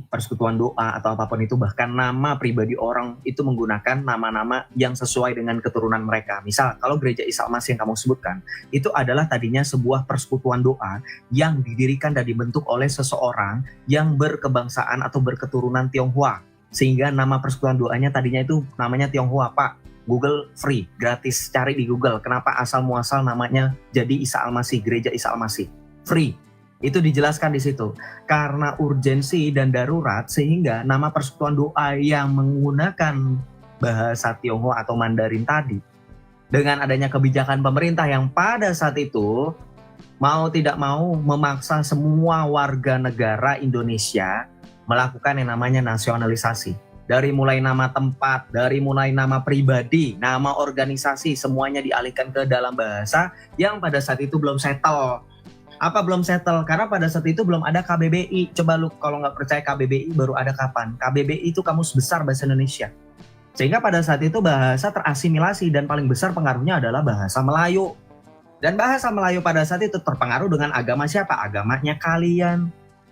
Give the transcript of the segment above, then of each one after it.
persekutuan doa atau apapun itu, bahkan nama pribadi orang itu menggunakan nama-nama yang sesuai dengan keturunan mereka. Misal kalau gereja Isa Al-Masih yang kamu sebutkan, itu adalah tadinya sebuah persekutuan doa yang didirikan dan dibentuk oleh seseorang yang berkebangsaan atau berketurunan Tionghoa. Sehingga nama persekutuan doanya tadinya itu namanya Tionghoa, Pak. Google free, gratis, cari di Google. Kenapa asal muasal namanya jadi Isa Al-Masih, gereja Isa Al-Masih? Free. Itu dijelaskan di situ. Karena urgensi dan darurat sehingga nama persekutuan doa yang menggunakan bahasa Tionghoa atau Mandarin tadi, dengan adanya kebijakan pemerintah yang pada saat itu mau tidak mau memaksa semua warga negara Indonesia melakukan yang namanya nasionalisasi. Dari mulai nama tempat, dari mulai nama pribadi, nama organisasi, semuanya dialihkan ke dalam bahasa yang pada saat itu belum settle. Apa belum settle? Karena pada saat itu belum ada KBBI. Coba lu kalau nggak percaya KBBI baru ada kapan? KBBI itu Kamus Besar Bahasa Indonesia. Sehingga pada saat itu bahasa terasimilasi dan paling besar pengaruhnya adalah bahasa Melayu. Dan bahasa Melayu pada saat itu terpengaruh dengan agama siapa? Agamanya kalian.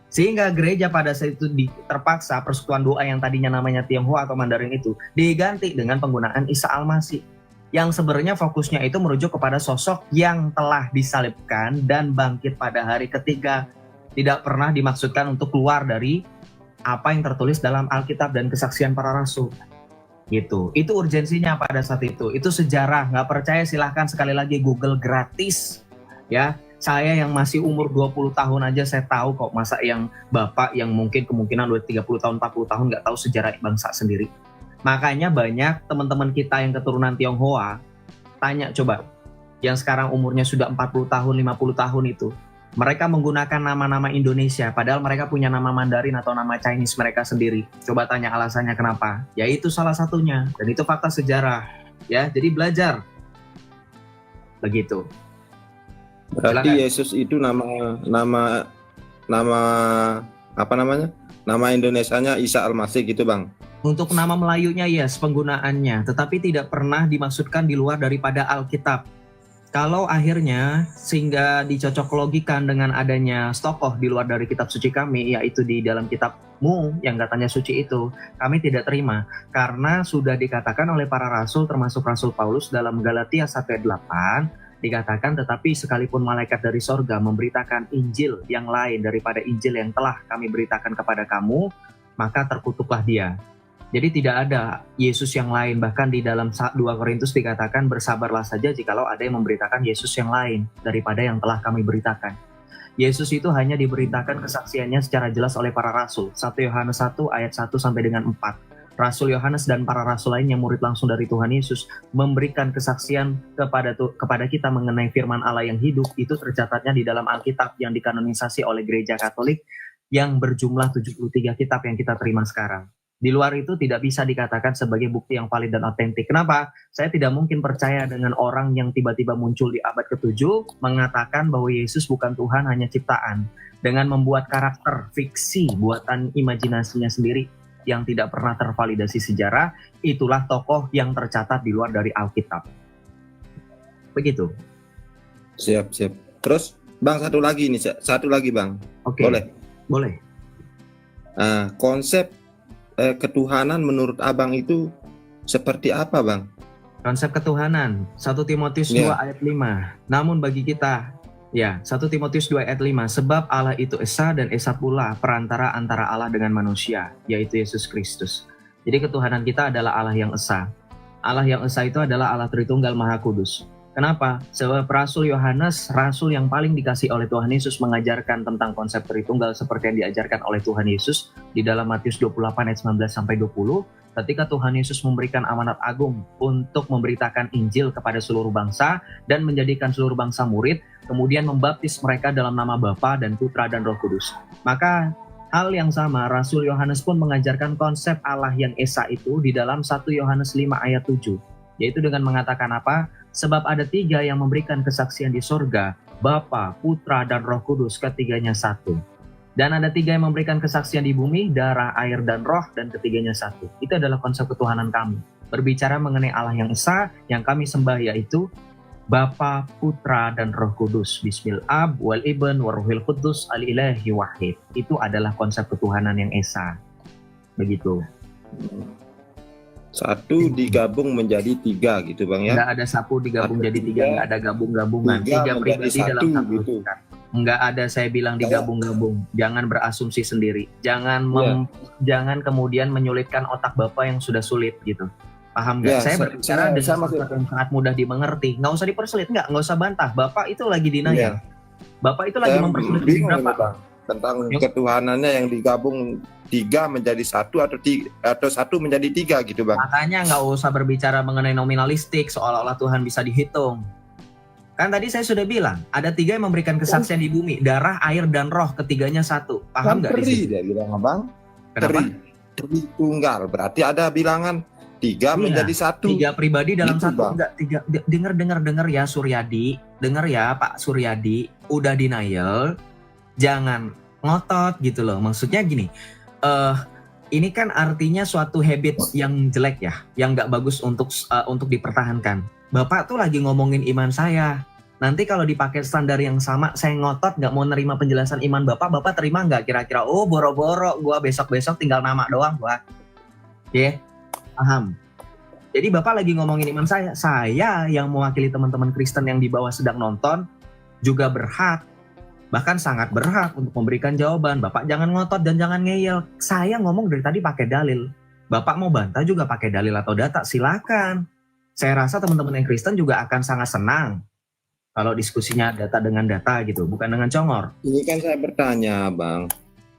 Sehingga gereja pada saat itu terpaksa persekutuan doa yang tadinya namanya Tionghoa atau Mandarin itu diganti dengan penggunaan Isa Al-Masih. Yang sebenarnya fokusnya itu merujuk kepada sosok yang telah disalibkan dan bangkit pada hari ketiga. Tidak pernah dimaksudkan untuk keluar dari apa yang tertulis dalam Alkitab dan kesaksian para rasul. Gitu. Itu urgensinya pada saat itu. Itu sejarah. Nggak percaya silahkan sekali lagi Google gratis. Ya, saya yang masih umur 20 tahun aja saya tahu kok, masa yang Bapak yang mungkin kemungkinan udah 30 tahun, 40 tahun nggak tahu sejarah bangsa sendiri. Makanya banyak teman-teman kita yang keturunan Tionghoa, tanya coba, yang sekarang umurnya sudah 40 tahun, 50 tahun itu, mereka menggunakan nama-nama Indonesia, padahal mereka punya nama Mandarin atau nama Chinese mereka sendiri. Coba tanya alasannya kenapa? Ya itu salah satunya, dan itu fakta sejarah. Ya, jadi belajar. Begitu. Berarti Silakan. Yesus itu nama apa namanya? Nama Indonesianya Isa Al-Masih gitu, Bang. Untuk nama Melayunya yes, penggunaannya, tetapi tidak pernah dimaksudkan di luar daripada Alkitab. Kalau akhirnya sehingga dicocok logikan dengan adanya tokoh di luar dari kitab suci kami, yaitu di dalam kitabmu yang katanya suci itu, kami tidak terima. Karena sudah dikatakan oleh para rasul, termasuk Rasul Paulus dalam Galatia 1:8, dikatakan tetapi sekalipun malaikat dari sorga memberitakan Injil yang lain daripada Injil yang telah kami beritakan kepada kamu, maka terkutuklah dia. Jadi tidak ada Yesus yang lain, bahkan di dalam 2 Korintus dikatakan bersabarlah saja jikalau ada yang memberitakan Yesus yang lain daripada yang telah kami beritakan. Yesus itu hanya diberitakan kesaksiannya secara jelas oleh para rasul. 1 Yohanes 1 ayat 1 sampai dengan 4. Rasul Yohanes dan para rasul lainnya murid langsung dari Tuhan Yesus memberikan kesaksian kepada kita mengenai firman Allah yang hidup. Itu tercatatnya di dalam Alkitab yang dikanonisasi oleh Gereja Katolik yang berjumlah 73 kitab yang kita terima sekarang. Di luar itu tidak bisa dikatakan sebagai bukti yang valid dan otentik. Kenapa? Saya tidak mungkin percaya dengan orang yang tiba-tiba muncul di abad ke-7 mengatakan bahwa Yesus bukan Tuhan, hanya ciptaan. Dengan membuat karakter fiksi buatan imajinasinya sendiri yang tidak pernah tervalidasi sejarah, itulah tokoh yang tercatat di luar dari Alkitab. Begitu. Siap. Terus Bang, satu lagi Bang. Oke. Boleh. Konsep ketuhanan menurut Abang itu seperti apa, Bang? Konsep ketuhanan 1 Timotius 2 ayat 5. Namun bagi kita, 1 Timotius 2 ayat 5, sebab Allah itu esa dan esa pula perantara antara Allah dengan manusia, yaitu Yesus Kristus. Jadi ketuhanan kita adalah Allah yang esa. Allah yang esa itu adalah Allah Tritunggal Maha Kudus. Kenapa? Sebab Rasul Yohanes, rasul yang paling dikasih oleh Tuhan Yesus, mengajarkan tentang konsep Tritunggal seperti yang diajarkan oleh Tuhan Yesus di dalam Matius 28 ayat 19 sampai 20. Ketika Tuhan Yesus memberikan amanat agung untuk memberitakan Injil kepada seluruh bangsa dan menjadikan seluruh bangsa murid, kemudian membaptis mereka dalam nama Bapa dan Putra dan Roh Kudus. Maka hal yang sama, Rasul Yohanes pun mengajarkan konsep Allah yang esa itu di dalam 1 Yohanes 5 ayat 7. Yaitu dengan mengatakan apa? Sebab ada 3 yang memberikan kesaksian di sorga, Bapa, Putra, dan Roh Kudus, ketiganya satu. Dan ada 3 yang memberikan kesaksian di bumi, darah, air, dan roh, dan ketiganya satu. Itu adalah konsep ketuhanan kami. Berbicara mengenai Allah yang esa, yang kami sembah yaitu Bapa, Putra, dan Roh Kudus. Bismil Ab, wal Ibn, waruhil Kudus, al-ilahi wahid. Itu adalah konsep ketuhanan yang esa. Begitu. Satu digabung menjadi tiga gitu Bang ya. Nggak ada satu digabung Atau jadi tiga, nggak ada gabung-gabungan. Tiga menjadi pribadi dalam satu satu gitu. hakikat. Nggak ada saya bilang digabung-gabung. Jangan berasumsi sendiri. Jangan kemudian menyulitkan otak Bapak yang sudah sulit gitu. Paham nggak? Ya, Saya berbicara dengan sesuatu yang sangat mudah dimengerti. Nggak usah dipersulit, nggak usah bantah. Bapak itu lagi denial. Bapak itu lagi mempersulit diri Bapak. Bang, tentang ketuhanannya yang digabung tiga menjadi satu atau satu menjadi tiga gitu Bang. Makanya nggak usah berbicara mengenai nominalistik seolah-olah Tuhan bisa dihitung. Kan tadi saya sudah bilang ada tiga yang memberikan kesaksian di bumi, darah, air, dan roh, ketiganya satu. Paham nggak? Dia bilang Bang. Kenapa? Tritunggal berarti ada bilangan tiga menjadi satu. Tiga pribadi dalam gitu, satu. Bang. Enggak, tiga. Dengar ya Suryadi. Dengar ya Pak Suryadi. Udah denial. Jangan ngotot gitu loh. Maksudnya gini. Ini kan artinya suatu habit yang jelek ya. Yang nggak bagus untuk dipertahankan. Bapak tuh lagi ngomongin iman saya. Nanti kalau dipakai standar yang sama, saya ngotot nggak mau nerima penjelasan iman Bapak terima nggak kira-kira? Oh boro-boro, gua besok-besok tinggal nama doang gua. Oke? Paham. Jadi Bapak lagi ngomongin iman saya. Saya yang mewakili teman-teman Kristen yang di bawah sedang nonton juga berhak, bahkan sangat berhak untuk memberikan jawaban. Bapak jangan ngotot dan jangan ngeyel. Saya ngomong dari tadi pakai dalil. Bapak mau bantah juga pakai dalil atau data, silakan. Saya rasa teman-teman yang Kristen juga akan sangat senang kalau diskusinya data dengan data gitu, bukan dengan congor. Ini kan saya bertanya Bang.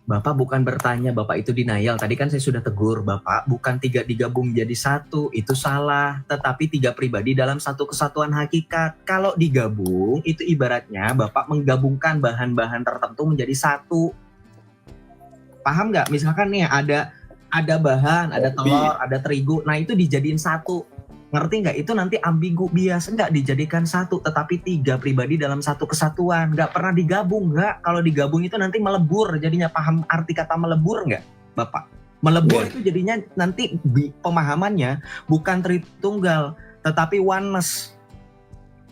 Bapak bukan bertanya, Bapak itu denial. Tadi kan saya sudah tegur, Bapak bukan tiga digabung jadi satu, itu salah. Tetapi tiga pribadi dalam satu kesatuan hakikat. Kalau digabung, itu ibaratnya Bapak menggabungkan bahan-bahan tertentu menjadi satu. Paham nggak? Misalkan nih ada bahan, ada telur, ada terigu, nah itu dijadiin satu. Ngerti nggak? Itu nanti ambigu, bias nggak dijadikan satu, tetapi tiga pribadi dalam satu kesatuan. Nggak pernah digabung, nggak. Kalau digabung itu nanti melebur, jadinya paham arti kata melebur nggak, Bapak? Melebur itu jadinya nanti pemahamannya bukan tritunggal, tetapi oneness.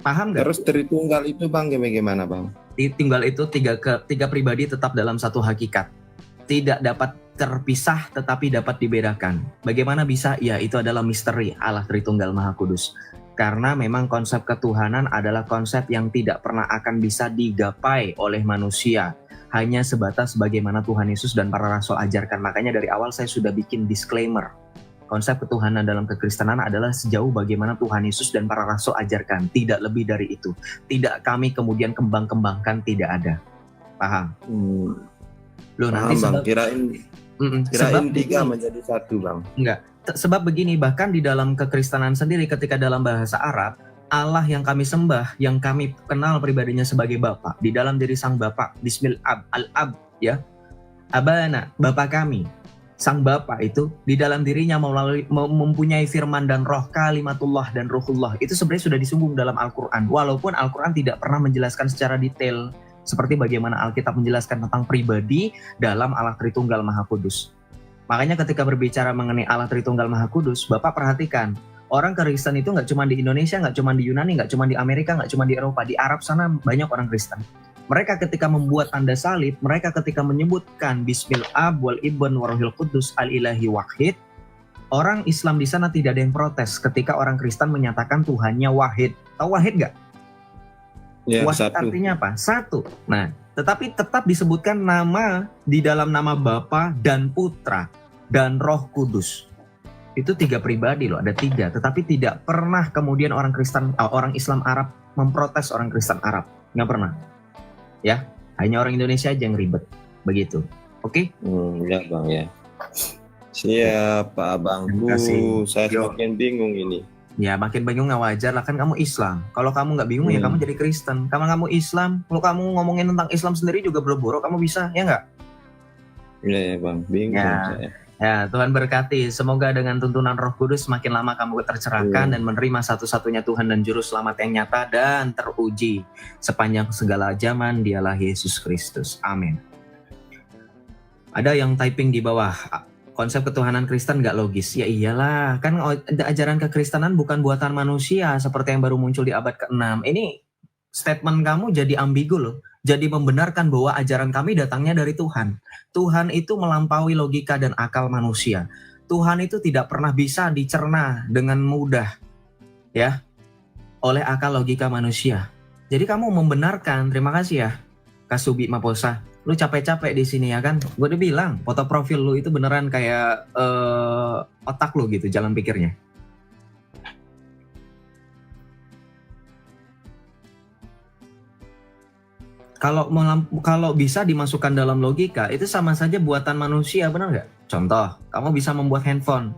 Paham nggak? Terus tritunggal itu Bang gimana Bang? Tunggal itu tiga pribadi tetap dalam satu hakikat. Tidak dapat terpisah tetapi dapat dibedakan. Bagaimana bisa? Ya itu adalah misteri Allah Tritunggal Maha Kudus. Karena memang konsep ketuhanan adalah konsep yang tidak pernah akan bisa digapai oleh manusia. Hanya sebatas bagaimana Tuhan Yesus dan para rasul ajarkan. Makanya dari awal saya sudah bikin disclaimer. Konsep ketuhanan dalam kekristenan adalah sejauh bagaimana Tuhan Yesus dan para rasul ajarkan. Tidak lebih dari itu. Tidak kami kemudian kembang-kembangkan, tidak ada. Paham? Loh, nanti Bang, kirain tiga menjadi satu Bang. Enggak, sebab begini, bahkan di dalam kekristenan sendiri ketika dalam bahasa Arab, Allah yang kami sembah, yang kami kenal pribadinya sebagai Bapa, di dalam diri Sang Bapa, Bismil Ab, Al-Ab, ya, Abana, Bapa kami. Sang Bapa itu di dalam dirinya mempunyai firman dan roh, kalimatullah dan ruhullah. Itu sebenarnya sudah disinggung dalam Al-Quran. Walaupun Al-Quran tidak pernah menjelaskan secara detail seperti bagaimana Alkitab menjelaskan tentang pribadi dalam Allah Tritunggal Maha Kudus. Makanya ketika berbicara mengenai Allah Tritunggal Maha Kudus, Bapak perhatikan, orang Kristen itu nggak cuma di Indonesia, nggak cuma di Yunani, nggak cuma di Amerika, nggak cuma di Eropa, di Arab sana banyak orang Kristen. Mereka ketika membuat tanda salib, mereka ketika menyebutkan Bismil Ab, wal Ibn, waruhil Kudus, al-ilahi wahid, orang Islam di sana tidak ada yang protes ketika orang Kristen menyatakan Tuhannya wahid. Tahu wahid nggak? Ya, wahid satu. artinya apa? Satu. Nah, tetapi tetap disebutkan nama di dalam nama Bapa dan Putra dan Roh Kudus. Itu tiga pribadi loh, ada tiga. Tetapi tidak pernah kemudian orang Islam Arab memprotes orang Kristen Arab. Nggak pernah. Ya, hanya orang Indonesia aja yang ribet. Begitu. Oke? Ya Bang ya. Siap Pak Abangku. Saya semakin bingung ini. Ya makin bingung nggak wajar lah, kan kamu Islam. Kalau kamu nggak bingung ya kamu jadi Kristen. Kalau kamu Islam, kalau kamu ngomongin tentang Islam sendiri juga boro-boro kamu bisa, ya nggak? Iya ya Bang, bingung saya. Ya Tuhan berkati. Semoga dengan tuntunan Roh Kudus semakin lama kamu tercerahkan dan menerima satu-satunya Tuhan dan Juru Selamat yang nyata dan teruji sepanjang segala zaman. Dialah Yesus Kristus. Amin. Ada yang typing di bawah. konsep ketuhanan Kristen nggak logis. Ya iyalah, kan ajaran kekristenan bukan buatan manusia seperti yang baru muncul di abad ke-6. Ini statement kamu jadi ambigu loh. Jadi membenarkan bahwa ajaran kami datangnya dari Tuhan. Tuhan itu melampaui logika dan akal manusia. Tuhan itu tidak pernah bisa dicerna dengan mudah ya oleh akal logika manusia. Jadi kamu membenarkan, terima kasih ya Kasubi Maposa. Lu capek-capek di sini ya kan? Gue udah bilang, foto profil lu itu beneran kayak otak lu gitu, jalan pikirnya. Kalau bisa dimasukkan dalam logika, itu sama saja buatan manusia, benar nggak? Contoh, kamu bisa membuat handphone.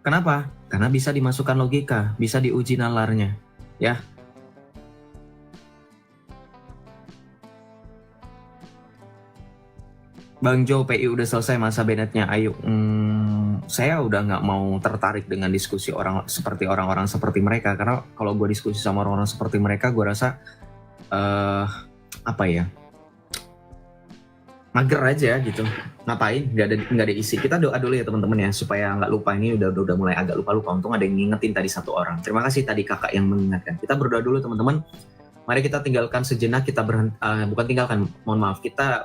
Kenapa? Karena bisa dimasukkan logika, bisa diuji nalarnya, ya. Bang Jo, PI udah selesai masa Bennett-nya. Ayo, saya udah nggak mau tertarik dengan diskusi orang-orang seperti mereka, karena kalau gue diskusi sama orang-orang seperti mereka, gue rasa mager aja gitu. Ngapain? Nggak ada isi. Kita doa dulu ya teman-teman ya, supaya nggak lupa. Ini udah mulai agak lupa-lupa. Untung ada yang ngingetin tadi satu orang. Terima kasih tadi kakak yang mengingatkan. Kita berdoa dulu teman-teman. Mari kita tinggalkan sejenak, kita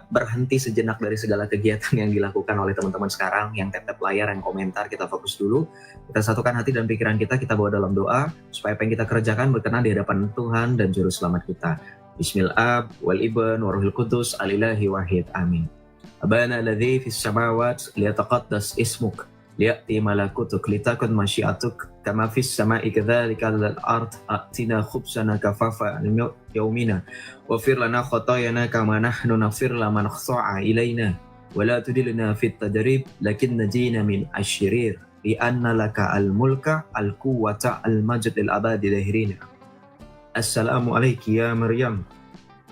berhenti sejenak dari segala kegiatan yang dilakukan oleh teman-teman sekarang, yang tap-tap layar, yang komentar, kita fokus dulu. Kita satukan hati dan pikiran kita bawa dalam doa, supaya apa yang kita kerjakan berkenan di hadapan Tuhan dan Juru Selamat kita. Bismillah, wal ibn, waruhul kudus, alillahi wahid, amin. Abana alladhi fis samawat, liyataqaddas ismuk, liya'ti malakutuk, litakun masyiatuk, kama fis sama'i kadzalika 'alal ard, atina khubsana kafafa yaumina, wafir lana khatayana kama nahnu nafir laman khata'a ilaina, wa la tudilna fit tadrib, lakin najina min asyirir, li anna laka al-mulka, al-quwwata, al-majd lil-abadi lahirina. Assalamu alayki ya Maryam,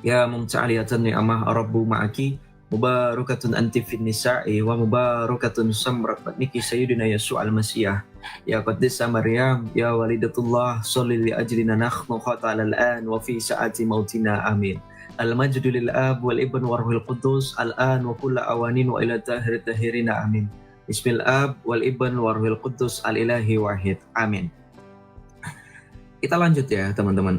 ya mumta'aliyatan ni'amah rabbu ma'aki, mubarakatun anti fin nisa'i wa mubarakatun samrat batniki sayyidina Yesu al-Masiyah. Ya qaddisa Maryam, ya walidatullah, sholli li ajlina nakhnu khatal al-an wa fi sa'ati mautina, amin. Al-majdu lil ab wal ibn warhul qudus al-an wa kulla awanin wa ila tahirina, amin. Bismillah wal ibn warhul qudus al-ilahi wahid, amin. Kita lanjut ya teman-teman.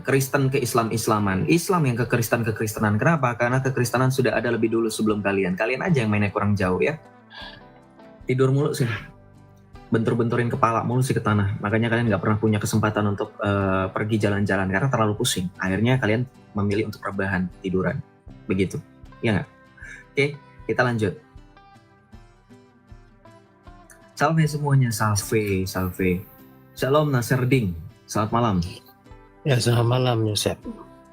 Kristen ke Islam-Islaman, Islam yang ke Kristen-kekristenan. Kenapa? Karena kekristenan sudah ada lebih dulu sebelum kalian. Kalian aja yang mainnya kurang jauh ya. Tidur mulu sih, bentur-benturin kepala mulu sih ke tanah. Makanya kalian nggak pernah punya kesempatan untuk pergi jalan-jalan karena terlalu pusing. Akhirnya kalian memilih untuk rebahan, tiduran. Begitu, ya nggak? Oke, kita lanjut. Salve semuanya, salve. Shalom Naserding, selamat malam. Ya, selamat malam Yosef.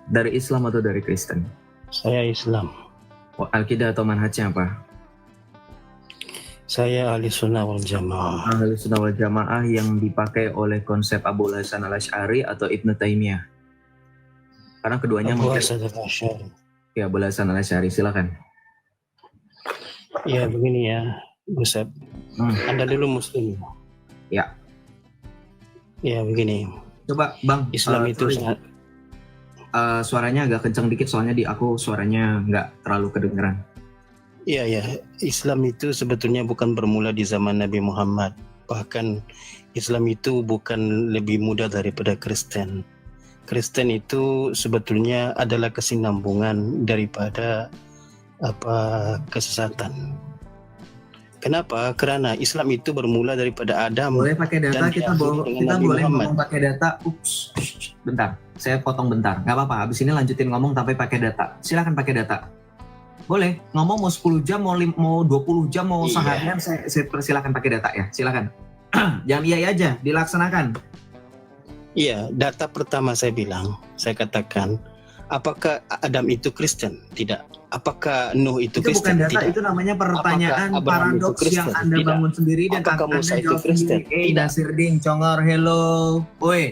Dari Islam atau dari Kristen? Saya Islam. Akidah atau manhajnya apa? Saya ahli sunnah wal jamaah. Ahli sunnah wal jamaah yang dipakai oleh konsep Abu Hasan al-Asy'ari atau Ibnu Taimiyah? Karena keduanya Abu Hasan al-Asy'ari. Ya, Abu Hasan al-Asy'ari, silakan. Ya, begini ya, Yosef. Anda dulu Muslim. Ya. Ya, begini. Coba Bang, Islam itu sangat suaranya agak kencang dikit soalnya di aku suaranya nggak terlalu kedengeran. Iya. Islam itu sebetulnya bukan bermula di zaman Nabi Muhammad. Bahkan Islam itu bukan lebih muda daripada Kristen. Kristen itu sebetulnya adalah kesinambungan daripada kesesatan. Kenapa? Karena Islam itu bermula daripada Adam. Boleh pakai data, kita boleh ngomong pakai data. Ups, bentar, saya potong bentar. Nggak apa-apa, habis ini lanjutin ngomong tapi pakai data. Silakan pakai data. Boleh, ngomong mau 10 jam, mau 20 jam, mau seharian, saya persilakan pakai data ya, silakan. Jangan iya aja, dilaksanakan. Iya, data pertama saya katakan, apakah Adam itu Kristen? Tidak. Apakah Nuh itu Kristen? Bukan data, tidak. itu namanya pertanyaan paradoks yang Anda tidak. bangun sendiri dan apakah Anda Musa itu jawab Kristen? sendiri. Nasirdin, Congor, hello. Woi,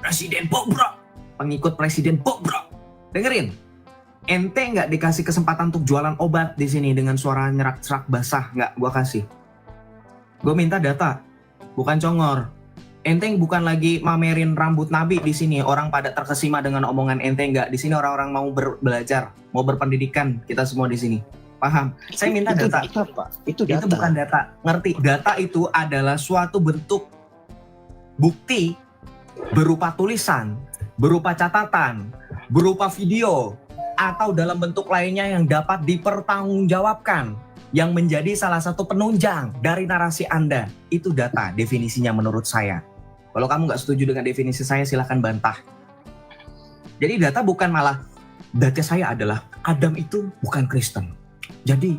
Presiden Bobro, pengikut Presiden Bobro. Dengerin, ente nggak dikasih kesempatan untuk jualan obat di sini dengan suara nyerak-serak basah, nggak gua kasih. Gue minta data, bukan Congor. Enteng bukan lagi mamerin rambut Nabi di sini. Orang pada terkesima dengan omongan enteng nggak? Di sini orang-orang mau belajar, mau berpendidikan. Kita semua di sini. Paham? Saya minta Itu data. data, Pak. Itu Itu data. bukan data. Ngerti? Data itu adalah suatu bentuk bukti berupa tulisan, berupa catatan, berupa video, atau dalam bentuk lainnya yang dapat dipertanggungjawabkan, yang menjadi salah satu penunjang dari narasi Anda. Itu data definisinya menurut saya. Kalau kamu nggak setuju dengan definisi saya, silahkan bantah. Jadi data bukan malah, data saya adalah Adam itu bukan Kristen. Jadi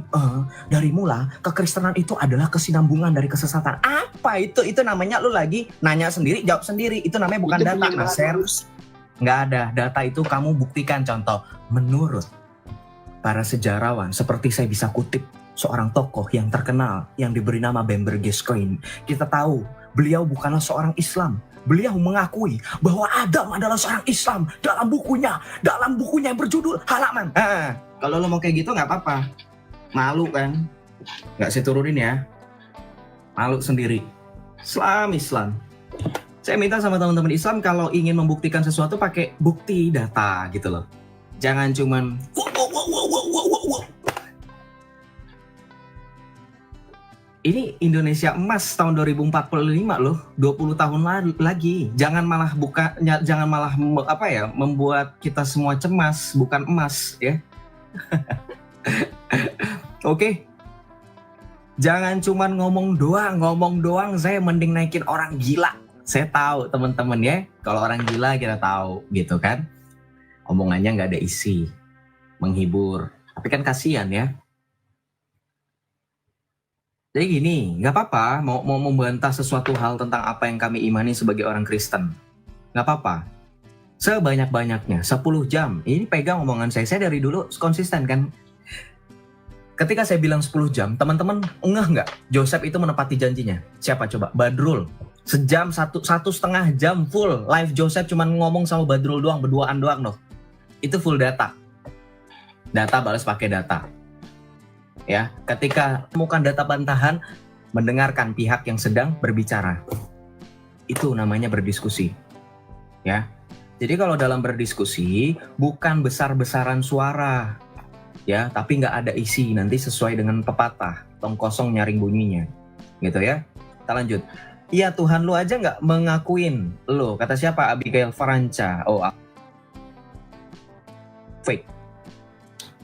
dari mula kekristenan itu adalah kesinambungan dari kesesatan. Apa itu? Itu namanya lu lagi nanya sendiri, jawab sendiri. Itu namanya bukan Itu data, penyebaran Nasir. arus. Nggak ada. Data itu kamu buktikan. Contoh, menurut para sejarawan, seperti saya bisa kutip seorang tokoh yang terkenal yang diberi nama Bamber Gascoigne. Kita tahu beliau bukanlah seorang Islam. Beliau mengakui bahwa Adam adalah seorang Islam dalam bukunya yang berjudul Halaman. Kalau lo mau kayak gitu nggak apa-apa. Malu kan? Nggak saya turunin ya. Malu sendiri. Islam. Saya minta sama teman-teman Islam kalau ingin membuktikan sesuatu pakai bukti data gitu loh. Jangan cuman wow. Ini Indonesia emas tahun 2045 loh, 20 tahun lagi. Jangan malah membuat kita semua cemas, bukan emas ya. Oke. Jangan cuman ngomong doang, saya mending naikin orang gila. Saya tahu teman-teman ya, kalau orang gila kita tahu gitu kan. Omongannya nggak ada isi, menghibur. Tapi kan kasihan ya. Jadi gini, nggak apa-apa mau membantah sesuatu hal tentang apa yang kami imani sebagai orang Kristen. Nggak apa-apa. Sebanyak-banyaknya, 10 jam. Ini pegang omongan saya dari dulu konsisten kan. Ketika saya bilang 10 jam, teman-teman ngeh nggak? Joseph itu menepati janjinya. Siapa coba? Badrul. Sejam, satu setengah jam full. Live Joseph cuman ngomong sama Badrul doang, berduaan doang loh. Itu full data. Data balas pakai data. Ya, ketika temukan data bantahan, mendengarkan pihak yang sedang berbicara. Itu namanya berdiskusi. Ya. Jadi kalau dalam berdiskusi, bukan besar-besaran suara. Ya, tapi nggak ada isi, nanti sesuai dengan pepatah, tong kosong nyaring bunyinya, gitu ya. Kita lanjut. Iya, Tuhan lu aja nggak mengakuin lu, kata siapa? Abigail Faranca. Fake.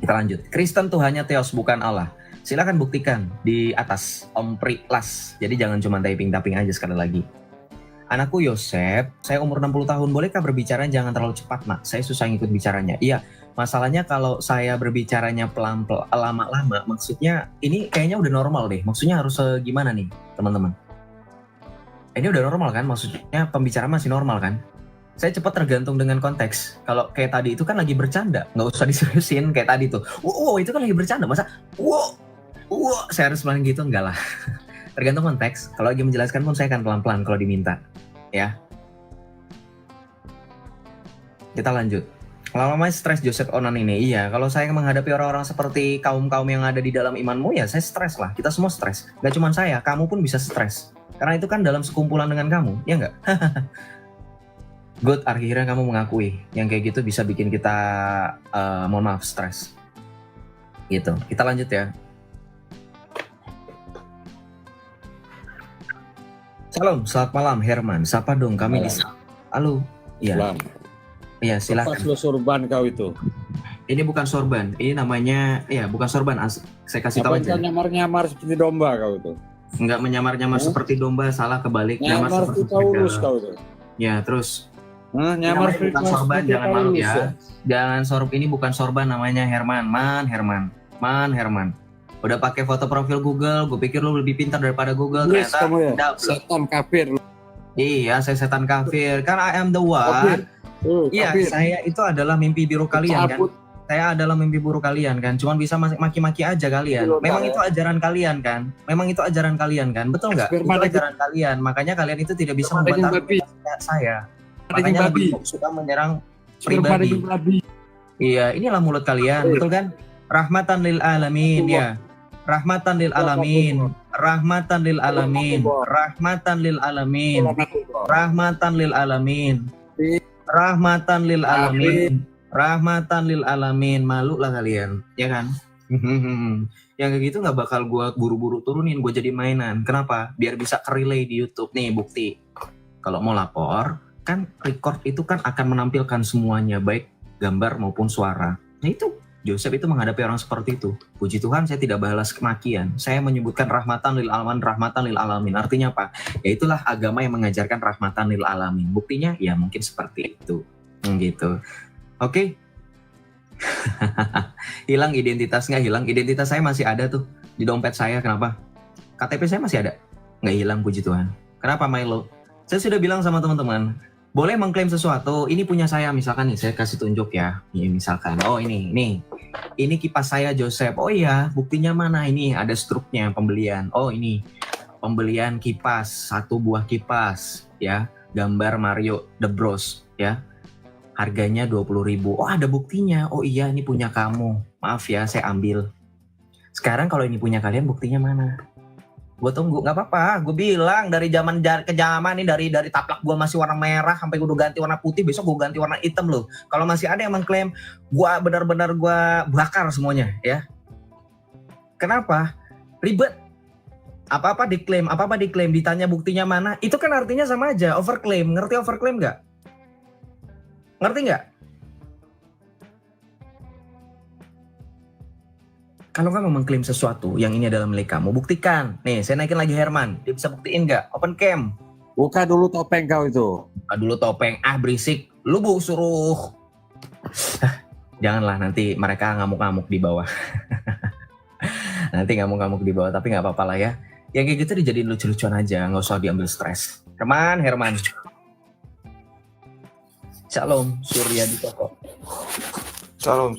Kita lanjut. Kristen Tuhannya Theos, bukan Allah. Silakan buktikan di atas Om Priklas. Jadi jangan cuma typing aja sekali lagi. Anakku Yosef, saya umur 60 tahun, bolehkah berbicara jangan terlalu cepat, Nak? Saya susah ngikut bicaranya. Iya. Masalahnya kalau saya berbicaranya pelan-pelan, lama-lama, maksudnya ini kayaknya udah normal deh. Maksudnya harus gimana nih, teman-teman? Ini udah normal kan? Maksudnya pembicaraan masih normal kan? Saya cepat tergantung dengan konteks. Kalau kayak tadi itu kan lagi bercanda, nggak usah diseriusin kayak tadi tuh. Wow, itu kan lagi bercanda. Masa, wow, saya harus bilang gitu? Enggak lah. Tergantung konteks. Kalau lagi menjelaskan pun saya akan pelan-pelan kalau diminta. Ya. Kita lanjut. Lama-lama stres Joseph Onan ini. Iya, kalau saya menghadapi orang-orang seperti kaum-kaum yang ada di dalam imanmu, ya saya stres lah. Kita semua stres. Gak cuma saya, kamu pun bisa stres. Karena itu kan dalam sekumpulan dengan kamu, ya nggak? Good, akhirnya kamu mengakui. Yang kayak gitu bisa bikin kita, mohon maaf, stres. Gitu, kita lanjut ya. Salam, selamat malam Herman. Sapa dong, kami di... Halo, iya. Iya, silakan. Pas lo sorban kau itu. Ini bukan sorban, ini namanya, ya bukan sorban. Saya kasih tahu aja. Apa nyamar-nyamar seperti domba kau itu? Enggak menyamar-nyamar seperti domba, salah kebalik. Nyamar seperti Paulus kau itu. Ya, terus. Nyamar bukan sorban, jangan malu ya. Jangan ini bukan sorban, namanya Herman. Herman. Udah pakai foto profil Google, gue pikir lu lebih pintar daripada Google. Yes, ternyata kamu ya? Setan kafir. Iya, saya setan kafir. Karena I am the one. Iya, saya itu adalah mimpi biru kalian kan. Saya adalah mimpi buruk kalian kan. Cuman bisa maki-maki aja kalian. Memang itu ajaran kalian kan. Betul nggak? Itu ajaran kalian. Makanya kalian itu tidak bisa membantah saya. Makanya lebih suka menyerang pribadi. Iya, inilah mulut kalian, betul kan? Rahmatan lil alamin ya. Rahmatan lil alamin. Rahmatan lil alamin. Rahmatan lil alamin. Rahmatan lil alamin. Rahmatan lil alamin. Rahmatan lil alamin. Malu lah kalian, ya kan? Yang kayak gitu nggak bakal gue buru-buru turunin, gue jadi mainan. Kenapa? Biar bisa ke-relay di YouTube. Nih bukti. Kalau mau lapor, kan record itu kan akan menampilkan semuanya, baik gambar maupun suara. Nah itu, Joseph itu menghadapi orang seperti itu. Puji Tuhan saya tidak balas kemakian. Saya menyebutkan rahmatan lil alamin, rahmatan lil alamin. Artinya apa? Ya itulah agama yang mengajarkan rahmatan lil alamin. Buktinya ya mungkin seperti itu. Gitu. Oke. Hilang identitas nggak hilang? Identitas saya masih ada tuh di dompet saya. Kenapa? KTP saya masih ada. Nggak hilang, puji Tuhan. Kenapa Milo? Saya sudah bilang sama teman-teman, boleh mengklaim sesuatu, ini punya saya, misalkan nih, saya kasih tunjuk ya. Ini misalkan, oh ini kipas saya Joseph. Oh iya, buktinya mana? Ini ada struknya pembelian. Oh ini pembelian kipas, 1 buah kipas ya, gambar Mario The Bros ya. Harganya 20.000. Oh ada buktinya. Oh iya ini punya kamu. Maaf ya saya ambil. Sekarang kalau ini punya kalian buktinya mana? Gue tunggu, nggak apa-apa. Gue bilang dari zaman ke zaman nih, dari taplak gue masih warna merah sampai gue udah ganti warna putih, besok gue ganti warna hitam loh. Kalau masih ada yang mengklaim, gue benar-benar gue bakar semuanya ya. Kenapa? Ribet. Apa-apa diklaim, ditanya buktinya mana? Itu kan artinya sama aja, overclaim. Ngerti overclaim nggak? Ngerti nggak? Kalau kamu mengklaim sesuatu yang ini adalah milik kamu, buktikan. Nih, saya naikin lagi Herman. Dia bisa buktiin nggak? Open cam. Buka dulu topeng kau itu. Buka dulu topeng. Berisik. Lu suruh. Janganlah, nanti mereka ngamuk-ngamuk di bawah. Nanti ngamuk-ngamuk di bawah, tapi nggak apa-apa lah ya. Yang kayak gitu dijadiin lucu-lucuan aja, nggak usah diambil stres. Herman. Shalom, Surya di toko. Salam.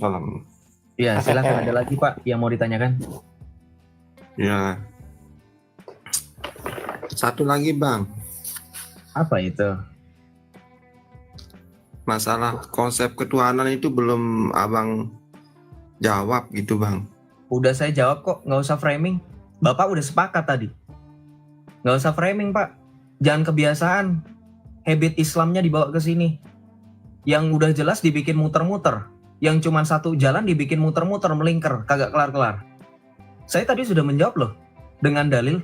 Ya, silakan. Ada lagi Pak yang mau ditanyakan? Ya. Satu lagi Bang, Apa itu? masalah konsep ketuhanan itu belum Abang jawab gitu Bang. Udah saya jawab kok, nggak usah framing. Bapak udah sepakat tadi. Nggak usah framing Pak. Jangan kebiasaan habit Islamnya dibawa ke sini. Yang udah jelas dibikin muter-muter. Yang cuma satu jalan dibikin muter-muter, melingkar, kagak kelar-kelar. Saya tadi sudah menjawab loh. Dengan dalil,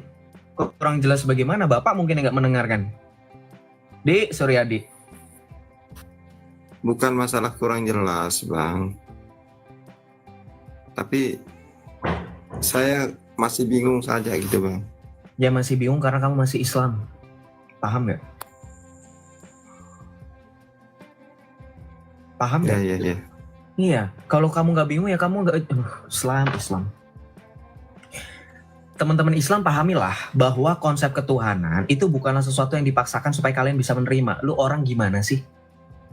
kok kurang jelas bagaimana, Bapak mungkin nggak mendengarkan. Suryadi. Bukan masalah kurang jelas Bang, tapi saya masih bingung saja gitu Bang. Ya masih bingung karena kamu masih Islam. Paham nggak? Paham nggak? Ya. Iya, kalau kamu nggak bingung ya kamu nggak Islam. Teman-teman Islam pahamilah bahwa konsep ketuhanan itu bukanlah sesuatu yang dipaksakan supaya kalian bisa menerima. Lu orang gimana sih?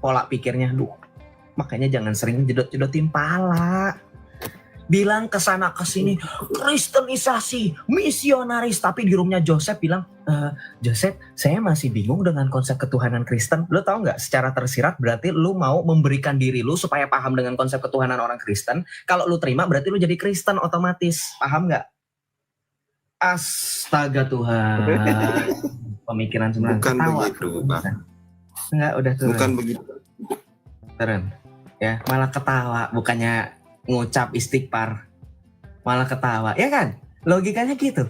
Pola pikirnya, makanya jangan sering jedot-jedotin pala. Bilang kesana kesini, kristenisasi, misionaris. Tapi di roomnya Joseph bilang, Joseph, saya masih bingung dengan konsep ketuhanan Kristen. Lu tahu nggak? Secara tersirat berarti lu mau memberikan diri lu supaya paham dengan konsep ketuhanan orang Kristen. Kalau lu terima berarti lu jadi Kristen otomatis. Paham nggak? Astaga Tuhan. Pemikiran sebenarnya. Bukan ketawa. begitu Bang. Enggak, udah turun. Bukan begitu. Turun. Ya, malah ketawa. Bukannya ngucap istighfar, malah ketawa, ya kan? Logikanya gitu,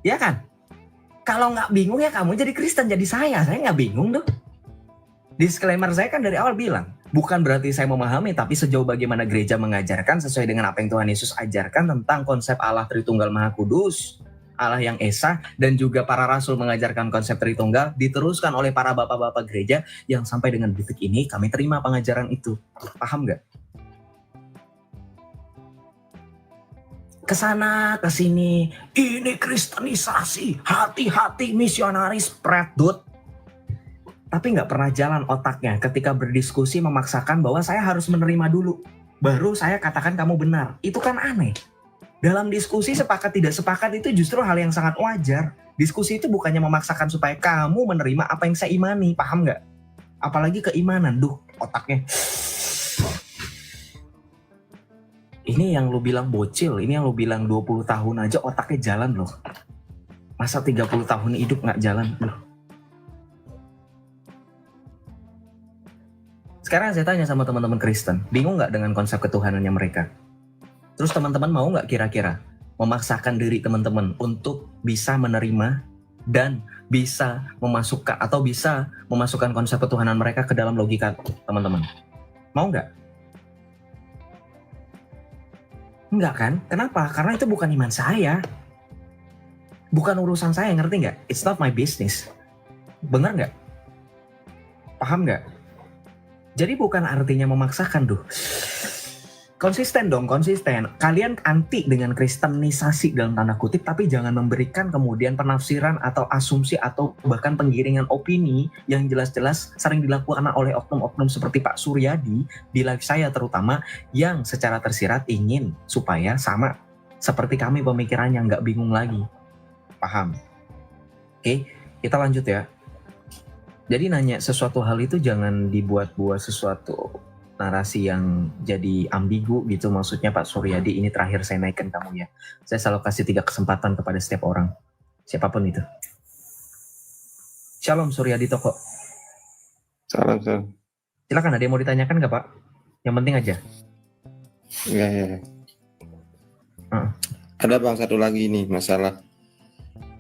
ya kan? Kalau nggak bingung ya kamu jadi Kristen, jadi saya nggak bingung tuh. Disclaimer saya kan dari awal bilang, bukan berarti saya memahami, tapi sejauh bagaimana gereja mengajarkan sesuai dengan apa yang Tuhan Yesus ajarkan tentang konsep Allah Tritunggal Maha Kudus, Allah yang Esa, dan juga para rasul mengajarkan konsep Tritunggal, diteruskan oleh para bapak-bapak gereja yang sampai dengan detik ini kami terima pengajaran itu. Paham nggak? Kesana kesini, ini kristenisasi, hati-hati misionaris predut. Tapi nggak pernah jalan otaknya ketika berdiskusi memaksakan bahwa saya harus menerima dulu, baru saya katakan kamu benar. Itu kan aneh. Dalam diskusi sepakat tidak sepakat itu justru hal yang sangat wajar. Diskusi itu bukannya memaksakan supaya kamu menerima apa yang saya imani, paham nggak? Apalagi keimanan, otaknya. Ini yang lu bilang bocil, ini yang lu bilang 20 tahun aja otaknya jalan loh. Masa 30 tahun hidup nggak jalan loh. Sekarang saya tanya sama teman-teman Kristen, bingung nggak dengan konsep ketuhanannya mereka? Terus teman-teman mau nggak kira-kira memaksakan diri teman-teman untuk bisa menerima dan bisa memasukkan atau bisa memasukkan konsep ketuhanan mereka ke dalam logika teman-teman? Mau nggak? Enggak kan? Kenapa? Karena itu bukan iman saya. Bukan urusan saya, ngerti nggak? It's not my business. Bener nggak? Paham nggak? Jadi bukan artinya memaksakan, Konsisten dong, konsisten. Kalian anti dengan kristenisasi dalam tanda kutip, tapi jangan memberikan kemudian penafsiran atau asumsi atau bahkan penggiringan opini yang jelas-jelas sering dilakukan oleh oknum-oknum seperti Pak Suryadi di live saya terutama, yang secara tersirat ingin supaya sama seperti kami pemikirannya, nggak bingung lagi. Paham? Oke, kita lanjut ya. Jadi nanya sesuatu hal itu jangan dibuat-buat sesuatu narasi yang jadi ambigu gitu. Maksudnya Pak Suryadi, ini terakhir saya naikkan kamu ya. Saya selalu kasih 3 kesempatan kepada setiap orang, siapapun itu. Shalom Suryadi Toko. Salam. Silakan, ada yang mau ditanyakan nggak Pak? Yang penting aja. Ya. Ada Bang satu lagi nih, masalah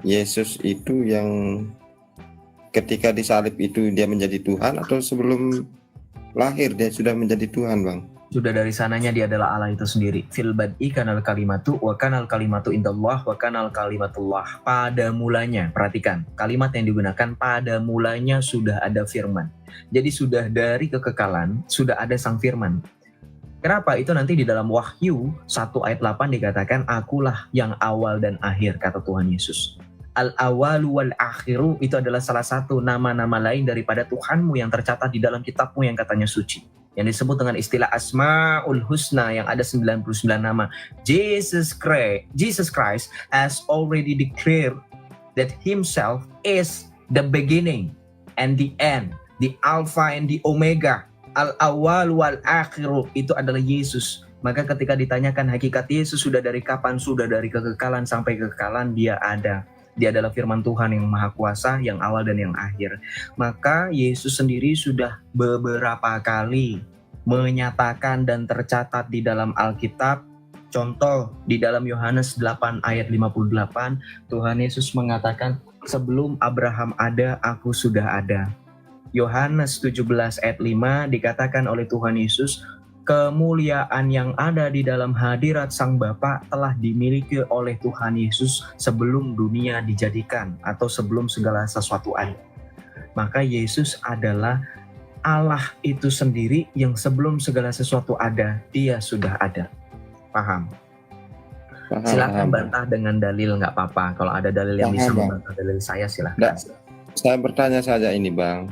Yesus itu yang ketika disalib itu dia menjadi Tuhan, atau sebelum lahir dia sudah menjadi Tuhan, Bang? Sudah dari sananya dia adalah Allah itu sendiri. Fil bad'i kanal kalimatu wa kanal kalimatu indallah wa kanal kalimatullah. Pada mulanya, perhatikan, kalimat yang digunakan pada mulanya sudah ada firman. Jadi sudah dari kekekalan sudah ada sang firman. Kenapa? Itu nanti di dalam Wahyu 1 ayat 8 dikatakan, akulah yang awal dan akhir, kata Tuhan Yesus. Al-awalu wal-akhiru itu adalah salah satu nama-nama lain daripada Tuhanmu yang tercatat di dalam kitabmu yang katanya suci, yang disebut dengan istilah Asma'ul Husna, yang ada 99 nama. Jesus Christ has already declared that himself is the beginning and the end, the Alpha and the Omega. Al-awal wal-akhiru itu adalah Yesus. Maka ketika ditanyakan hakikat Yesus sudah dari kapan, sudah dari kekekalan sampai kekekalan dia ada. Dia adalah firman Tuhan yang maha kuasa, yang awal dan yang akhir. Maka Yesus sendiri sudah beberapa kali menyatakan dan tercatat di dalam Alkitab. Contoh di dalam Yohanes 8 ayat 58, Tuhan Yesus mengatakan, sebelum Abraham ada, aku sudah ada. Yohanes 17 ayat 5 dikatakan oleh Tuhan Yesus, kemuliaan yang ada di dalam hadirat Sang Bapa telah dimiliki oleh Tuhan Yesus sebelum dunia dijadikan atau sebelum segala sesuatu ada. Maka Yesus adalah Allah itu sendiri yang sebelum segala sesuatu ada, dia sudah ada. Paham? Silakan bantah dengan dalil, nggak apa-apa. Kalau ada dalil yang bisa membantah dalil saya, silakan. Saya bertanya saja ini, Bang.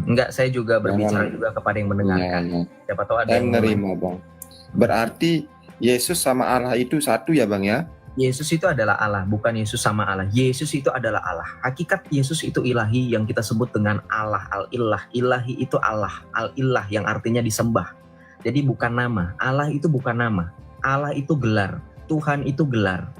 Enggak, saya juga berbicara juga kepada yang mendengarkan. Siapa tahu ada yang menerima, Bang. Berarti Yesus sama Allah itu satu ya, Bang ya? Yesus itu adalah Allah, bukan Yesus sama Allah. Yesus itu adalah Allah. Hakikat Yesus itu ilahi yang kita sebut dengan Allah, al-ilah. Ilahi itu Allah, al-ilah yang artinya disembah. Jadi bukan nama. Allah itu bukan nama. Allah itu gelar. Tuhan itu gelar.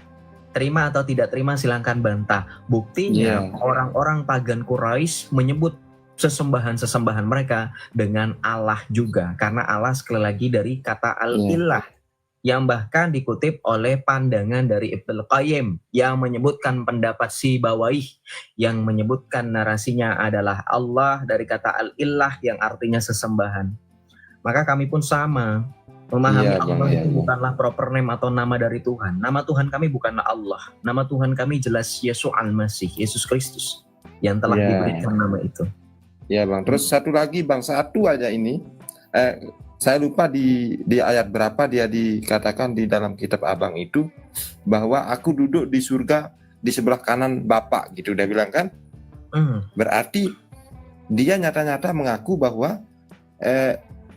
Terima atau tidak terima silahkan bantah. Buktinya orang-orang pagan Quraisy menyebut sesembahan-sesembahan mereka dengan Allah juga, karena Allah sekali lagi dari kata al-ilah yang bahkan dikutip oleh pandangan dari Ibnu Qayyim yang menyebutkan pendapat Sibawaih yang menyebutkan narasinya adalah Allah dari kata al-ilah yang artinya sesembahan. Maka kami pun sama memahami Allah itu bukanlah proper name atau nama dari Tuhan. Nama Tuhan kami bukanlah Allah. Nama Tuhan kami jelas Yesus Al-Masih, Yesus Kristus yang telah diberikan nama itu. Ya Bang, terus satu lagi Bang, satu aja ini, saya lupa di ayat berapa dia dikatakan di dalam kitab Abang itu, bahwa aku duduk di surga di sebelah kanan Bapa gitu, dia bilang kan. Berarti dia nyata-nyata mengaku bahwa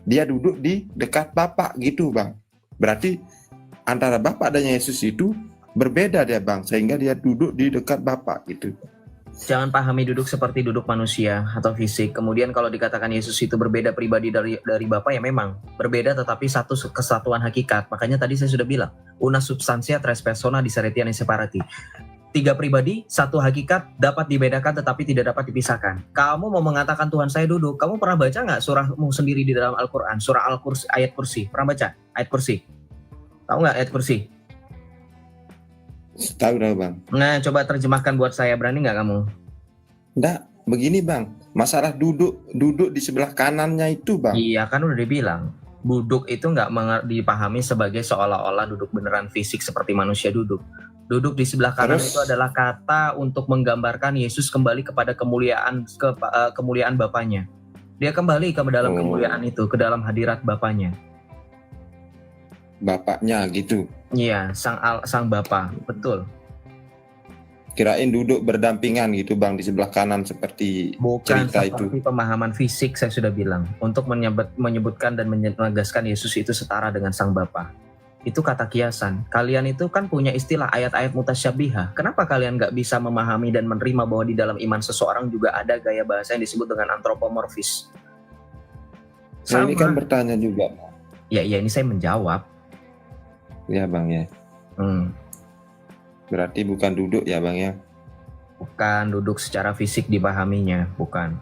dia duduk di dekat Bapa gitu Bang. Berarti antara Bapa dan Yesus itu berbeda dia Bang, sehingga dia duduk di dekat Bapa gitu. Jangan pahami duduk seperti duduk manusia atau fisik. Kemudian kalau dikatakan Yesus itu berbeda pribadi dari Bapa, ya memang berbeda, tetapi satu kesatuan hakikat. Makanya tadi saya sudah bilang, una substantia tres persona disaretian separati. 3 pribadi, 1 hakikat dapat dibedakan tetapi tidak dapat dipisahkan. Kamu mau mengatakan Tuhan saya duduk, kamu pernah baca nggak surahmu sendiri di dalam Al-Quran? Surah Al-Kursi, ayat kursi, pernah baca ayat kursi? Tahu nggak ayat kursi? Tahu dah bang. Nah, coba terjemahkan buat saya, berani nggak kamu? Nggak, begini bang. Masalah duduk di sebelah kanannya itu bang. Iya, kan udah dibilang. Duduk itu nggak dipahami sebagai seolah-olah duduk beneran fisik seperti manusia duduk. Duduk di sebelah kanan Terus? itu adalah kata untuk menggambarkan Yesus kembali kepada kemuliaan Bapanya. Dia kembali ke dalam kemuliaan itu, ke dalam hadirat Bapanya. Bapaknya gitu. Iya, sang Bapa, betul. Kirain duduk berdampingan gitu bang di sebelah kanan seperti Bukan cerita seperti itu. pemahaman fisik, saya sudah bilang. Untuk menyebutkan dan menegaskan Yesus itu setara dengan sang Bapa. Itu kata kiasan. Kalian itu kan punya istilah ayat-ayat mutasyabihah. Kenapa kalian nggak bisa memahami dan menerima bahwa di dalam iman seseorang juga ada gaya bahasa yang disebut dengan antropomorfis? Saya ini kan Sama. bertanya juga bang. Ya, ini saya menjawab. Ya bang ya. Berarti bukan duduk ya bang ya. Bukan duduk secara fisik dipahaminya, bukan.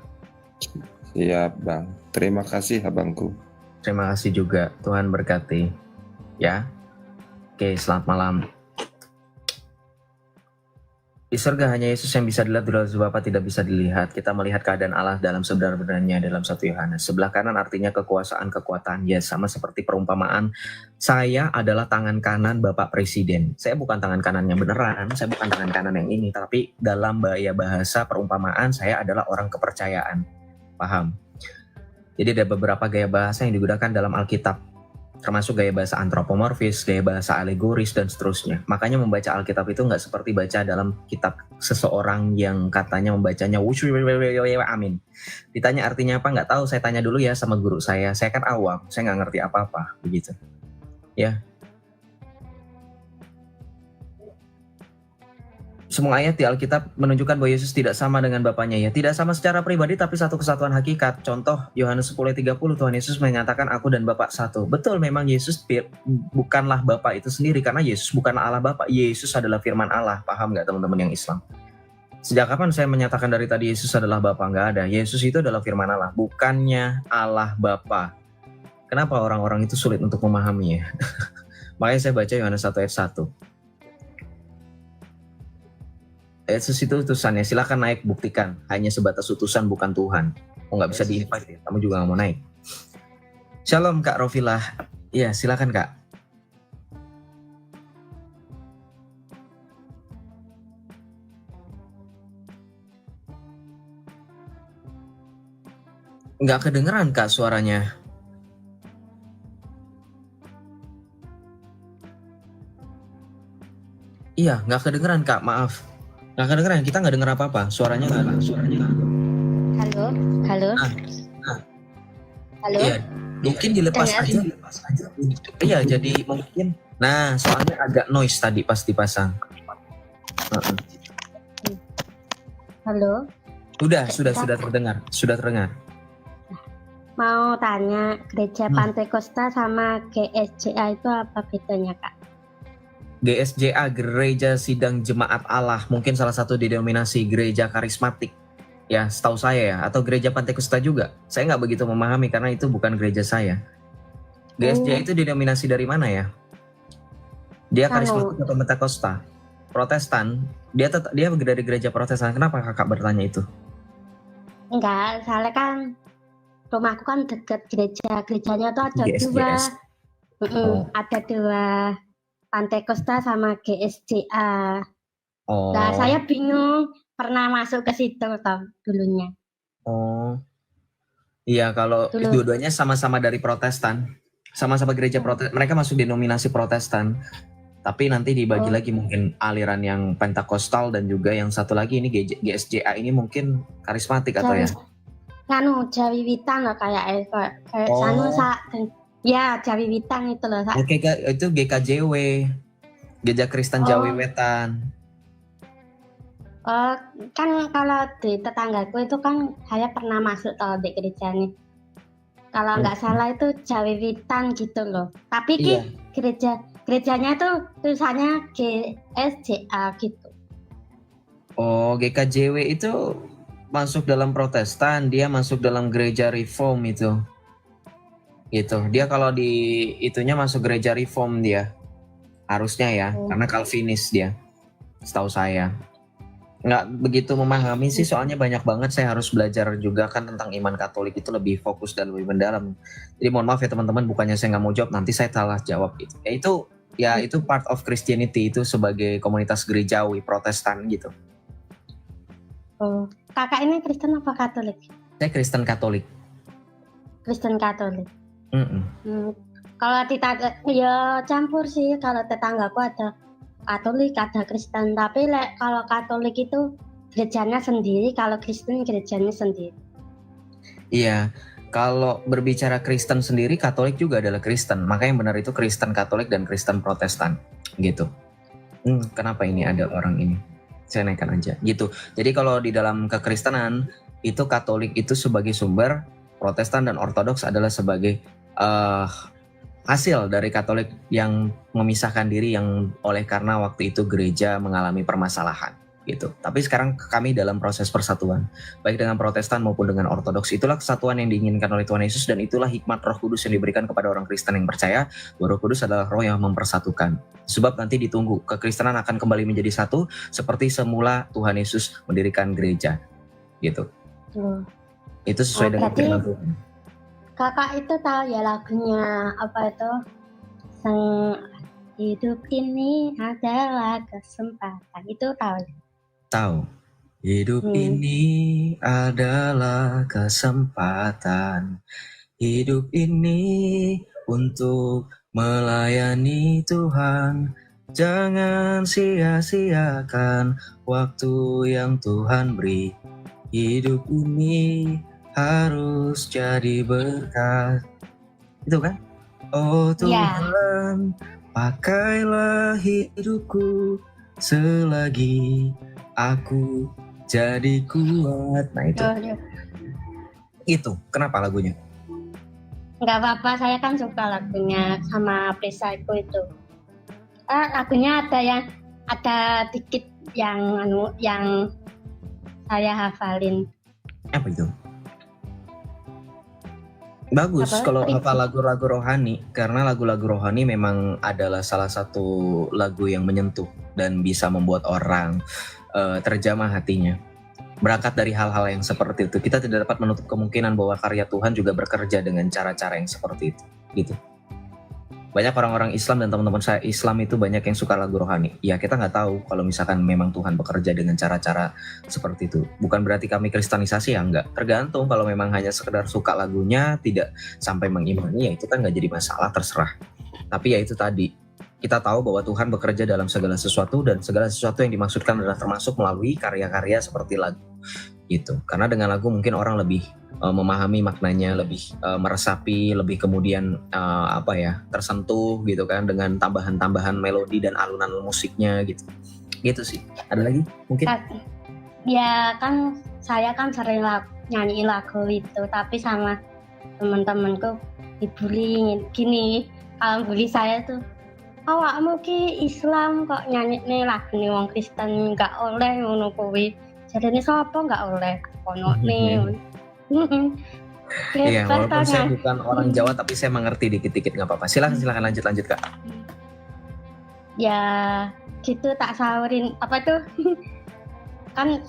Siap bang. Terima kasih abangku. Terima kasih juga, Tuhan berkati. Ya, oke, selamat malam. Di surga hanya Yesus yang bisa dilihat, di dalam Bapa tidak bisa dilihat. Kita melihat keadaan Allah dalam sebenar-benarnya dalam 1 Yohanes. Sebelah kanan artinya kekuasaan, kekuatan. Ya, sama seperti perumpamaan. Saya adalah tangan kanan Bapak Presiden. Saya bukan tangan kanannya beneran, saya bukan tangan kanan yang ini. Tapi dalam bahasa perumpamaan, saya adalah orang kepercayaan. Paham? Jadi ada beberapa gaya bahasa yang digunakan dalam Alkitab. Termasuk gaya bahasa antropomorfis, gaya bahasa alegoris, dan seterusnya. Makanya membaca Alkitab itu nggak seperti baca dalam kitab seseorang yang katanya membacanya amin. Ditanya artinya apa, nggak tahu, saya tanya dulu ya sama guru saya kan awam, saya nggak ngerti apa-apa, begitu. Ya. Semua ayat di Alkitab menunjukkan bahwa Yesus tidak sama dengan Bapanya, ya. Tidak sama secara pribadi, tapi satu kesatuan hakikat. Contoh, Yohanes 10:30, Tuhan Yesus mengatakan, aku dan Bapa satu. Betul, memang Yesus bukanlah Bapa itu sendiri, karena Yesus bukanlah Allah Bapa. Yesus adalah firman Allah. Paham nggak teman-teman yang Islam? Sejak kapan saya menyatakan dari tadi Yesus adalah Bapa? Nggak ada. Yesus itu adalah firman Allah, bukannya Allah Bapa. Kenapa orang-orang itu sulit untuk memahaminya? Makanya saya baca Yohanes 1 ayat 1. Yesus itu utusannya, silahkan naik, buktikan. Hanya sebatas utusan, bukan Tuhan. Oh, nggak bisa di-invite ya, kamu juga nggak mau naik. Shalom Kak Rofilah. Iya, silakan Kak. Nggak kedengeran Kak suaranya. Iya, nggak kedengeran Kak, maaf. Nggak kedengeran, kita nggak denger apa-apa. Suaranya nggak. Halo, halo. Halo. Iya, mungkin dilepas aja. Iya, jadi mungkin. Nah, soalnya agak noise tadi pas dipasang. Halo. Sudah terdengar. Mau tanya, gereja Pantekosta sama GSJA itu apa bedanya, Kak? GSJA, Gereja Sidang Jemaat Allah, mungkin salah satu denominasi gereja karismatik. Ya, setahu saya ya, atau gereja Pantekosta juga. Saya nggak begitu memahami karena itu bukan gereja saya. GSJA itu denominasi dari mana ya? Dia karismatik atau Pentakosta? Protestan. Dia dari gereja Protestan. Kenapa Kakak bertanya itu? Enggak, soalnya kan rumahku kan dekat gerejanya tuh ada dua. Ada dua, Pantekosta sama GSJA. Nah, saya bingung, pernah masuk ke situ dulunya. Oh, iya, kalau dua-duanya sama-sama dari Protestan, sama-sama gereja Protestan, mereka masuk denominasi Protestan, tapi nanti dibagi lagi mungkin aliran yang Pentakostal dan juga yang satu lagi ini GSJA ini mungkin karismatik atau ya? Jawi Witan loh kayak ya, Jawi Witan itu loh. Oke, itu GKJW, Gereja Kristen Jawi Wetan. Kan kalau di tetanggaku itu kan saya pernah masuk di gereja ini. Kalau nggak salah itu Jawi Witan gitu loh. Tapi gerejanya itu tulisannya GSJA gitu. Oh, GKJW itu masuk dalam Protestan, dia masuk dalam gereja Reform itu. Gitu. Dia kalau di itunya masuk gereja Reform dia. Harusnya ya, Oh. karena Calvinis dia, setahu saya. Nggak begitu memahami sih, soalnya banyak banget saya harus belajar juga kan tentang iman Katolik itu lebih fokus dan lebih mendalam. Jadi mohon maaf ya teman-teman, bukannya saya nggak mau jawab, nanti saya salah jawab gitu. Itu part of Christianity, itu sebagai komunitas gerejawi Protestan gitu. Oh. Kakak ini Kristen apa Katolik? Saya Kristen Katolik. Kristen Katolik. Mm-mm. Kalau ya campur sih. Kalau tetanggaku ada Katolik, ada Kristen. Tapi kalau Katolik itu gerejanya sendiri, kalau Kristen gerejanya sendiri. Iya, kalau berbicara Kristen sendiri, Katolik juga adalah Kristen. Maka yang benar itu Kristen Katolik dan Kristen Protestan gitu. Kenapa ini ada orang ini? Saya naikkan aja gitu. Jadi kalau di dalam kekristenan itu Katolik itu sebagai sumber, Protestan dan Ortodoks adalah sebagai hasil dari Katolik yang memisahkan diri yang oleh karena waktu itu gereja mengalami permasalahan gitu. Tapi sekarang kami dalam proses persatuan, baik dengan Protestan maupun dengan Ortodoks. Itulah kesatuan yang diinginkan oleh Tuhan Yesus, dan itulah hikmat Roh Kudus yang diberikan kepada orang Kristen yang percaya bahwa Roh Kudus adalah Roh yang mempersatukan. Sebab nanti ditunggu kekristenan akan kembali menjadi satu seperti semula Tuhan Yesus mendirikan gereja gitu. Itu sesuai dengan berarti firman Tuhan. Kakak itu tahu ya lagunya apa itu? Hidup ini adalah kesempatan. Itu tahu? Tahu. Hidup ini adalah kesempatan. Hidup ini untuk melayani Tuhan. Jangan sia-siakan waktu yang Tuhan beri. Hidup ini harus jadi berkat. Itu kan? Oh Tuhan, pakailah hidupku selagi aku jadi kuat. Nah itu. Itu kenapa lagunya? Nggak apa-apa, saya kan suka lagunya sama perisaiku itu. Lagunya ada dikit yang saya hafalin. Apa itu? Bagus kalau hafal lagu-lagu rohani, karena lagu-lagu rohani memang adalah salah satu lagu yang menyentuh dan bisa membuat orang terjamah hatinya. Berangkat dari hal-hal yang seperti itu, kita tidak dapat menutup kemungkinan bahwa karya Tuhan juga bekerja dengan cara-cara yang seperti itu gitu. Banyak orang-orang Islam dan teman-teman saya Islam itu banyak yang suka lagu rohani. Ya kita nggak tahu kalau misalkan memang Tuhan bekerja dengan cara-cara seperti itu. Bukan berarti kami kristenisasi ya, enggak. Tergantung, kalau memang hanya sekedar suka lagunya, tidak sampai mengimani, ya itu kan nggak jadi masalah, terserah. Tapi ya itu tadi, kita tahu bahwa Tuhan bekerja dalam segala sesuatu, dan segala sesuatu yang dimaksudkan adalah termasuk melalui karya-karya seperti lagu gitu. Karena dengan lagu mungkin orang lebih memahami maknanya, lebih meresapi, lebih kemudian tersentuh gitu kan, dengan tambahan-tambahan melodi dan alunan musiknya gitu. Gitu sih. Ada lagi mungkin? Ya kan saya kan sering nyanyi lagu itu, tapi sama teman-temanku dibully gini. Kalau bully saya tuh, awakmu ki Islam kok nyanyi nih lagu nih wong Kristen, nggak oleh ngono kuwi. Jadinya sapa nggak oleh kono nih. Iya, walaupun saya bukan orang Jawa tapi saya mengerti dikit-dikit, nggak apa-apa. Silakan lanjut Kak. Ya gitu tak saurin apa tuh. Kan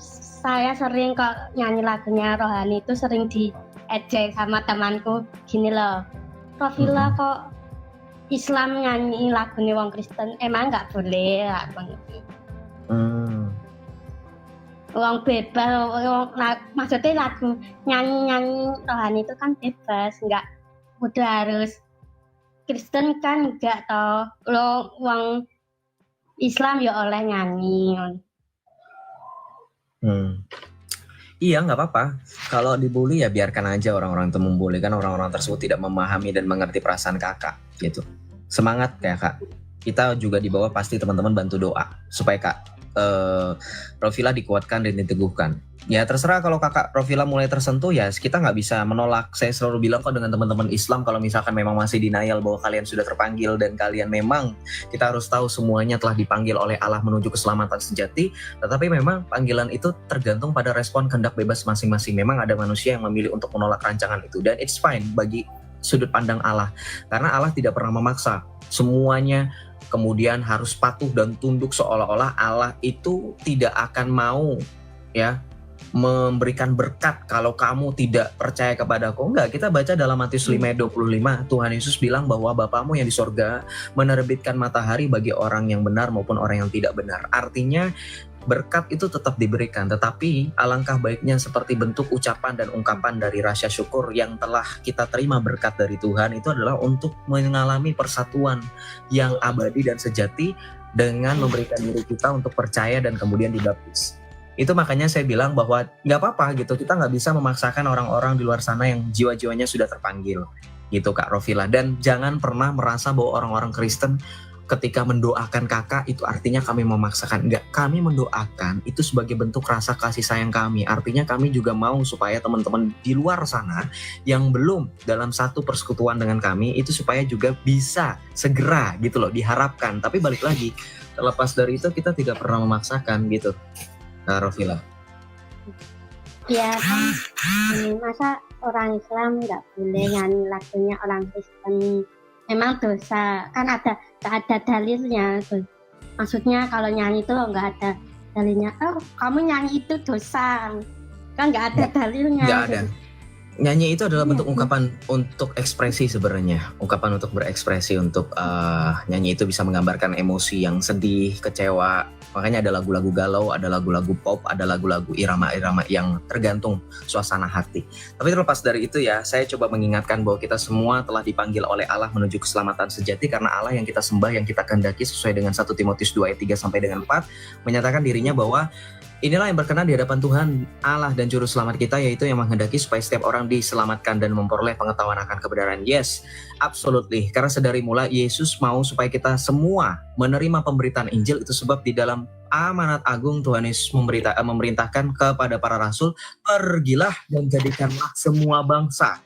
saya sering kok nyanyi lagunya rohani itu sering diejek sama temanku gini loh. Profila kok Islam nyanyi lagunya wong Kristen, emang nggak boleh lah. Wong bebas, maksudnya lagu nyanyi rohani itu kan bebas, nggak udah harus Kristen kan, nggak toh. Lo wong Islam ya oleh nyanyi. Iya, nggak apa-apa. Kalau dibully ya biarkan aja orang-orang itu membuli, kan orang-orang tersebut tidak memahami dan mengerti perasaan kakak gitu. Semangat ya kak. Kita juga di bawah pasti teman-teman bantu doa supaya kak Profila dikuatkan dan diteguhkan. Ya terserah, kalau kakak Profila mulai tersentuh ya kita nggak bisa menolak. Saya selalu bilang kok dengan teman-teman Islam, kalau misalkan memang masih denial bahwa kalian sudah terpanggil dan kalian memang, kita harus tahu semuanya telah dipanggil oleh Allah menuju keselamatan sejati. Tetapi memang panggilan itu tergantung pada respon kehendak bebas masing-masing. Memang ada manusia yang memilih untuk menolak rancangan itu, dan it's fine bagi sudut pandang Allah. Karena Allah tidak pernah memaksa. Semuanya kemudian harus patuh dan tunduk, seolah-olah Allah itu tidak akan mau ya memberikan berkat kalau kamu tidak percaya kepadaku. Enggak, kita baca dalam Matius 5:25, Tuhan Yesus bilang bahwa Bapamu yang di sorga menerbitkan matahari bagi orang yang benar maupun orang yang tidak benar. Artinya berkat itu tetap diberikan, tetapi alangkah baiknya seperti bentuk ucapan dan ungkapan dari rasa syukur yang telah kita terima berkat dari Tuhan, itu adalah untuk mengalami persatuan yang abadi dan sejati dengan memberikan diri kita untuk percaya dan kemudian dibaptis. Itu makanya saya bilang bahwa nggak apa-apa gitu, kita nggak bisa memaksakan orang-orang di luar sana yang jiwa-jiwanya sudah terpanggil gitu Kak Rofila. Dan jangan pernah merasa bahwa orang-orang Kristen ketika mendoakan kakak itu artinya kami memaksakan. Enggak, kami mendoakan itu sebagai bentuk rasa kasih sayang kami. Artinya kami juga mau supaya teman-teman di luar sana yang belum dalam satu persekutuan dengan kami itu supaya juga bisa segera gitu loh, diharapkan. Tapi balik lagi, terlepas dari itu kita tidak pernah memaksakan gitu Kak Rofila. Ya kan, masa orang Islam nggak boleh nyanyi lagunya orang Kristen? Memang dosa, kan ada dalilnya tuh. Maksudnya kalau nyanyi itu nggak ada dalilnya. Oh, kamu nyanyi itu dosa, kan nggak ada dalilnya. Nggak ada. Nyanyi itu adalah bentuk ungkapan untuk ekspresi sebenarnya. Ungkapan untuk berekspresi, untuk nyanyi itu bisa menggambarkan emosi yang sedih, kecewa. Makanya ada lagu-lagu galau, ada lagu-lagu pop, ada lagu-lagu irama-irama yang tergantung suasana hati. Tapi terlepas dari itu ya, saya coba mengingatkan bahwa kita semua telah dipanggil oleh Allah menuju keselamatan sejati, karena Allah yang kita sembah, yang kita kehendaki sesuai dengan 1 Timotius 2 ayat 3 sampai dengan 4 menyatakan dirinya bahwa inilah yang berkenan di hadapan Tuhan Allah dan Juru Selamat kita, yaitu yang menghendaki supaya setiap orang diselamatkan dan memperoleh pengetahuan akan kebenaran. Yes, absolutely. Karena sedari mula Yesus mau supaya kita semua menerima pemberitaan Injil. Itu sebab di dalam amanat agung Tuhan Yesus memerintahkan kepada para rasul, pergilah dan jadikanlah semua bangsa.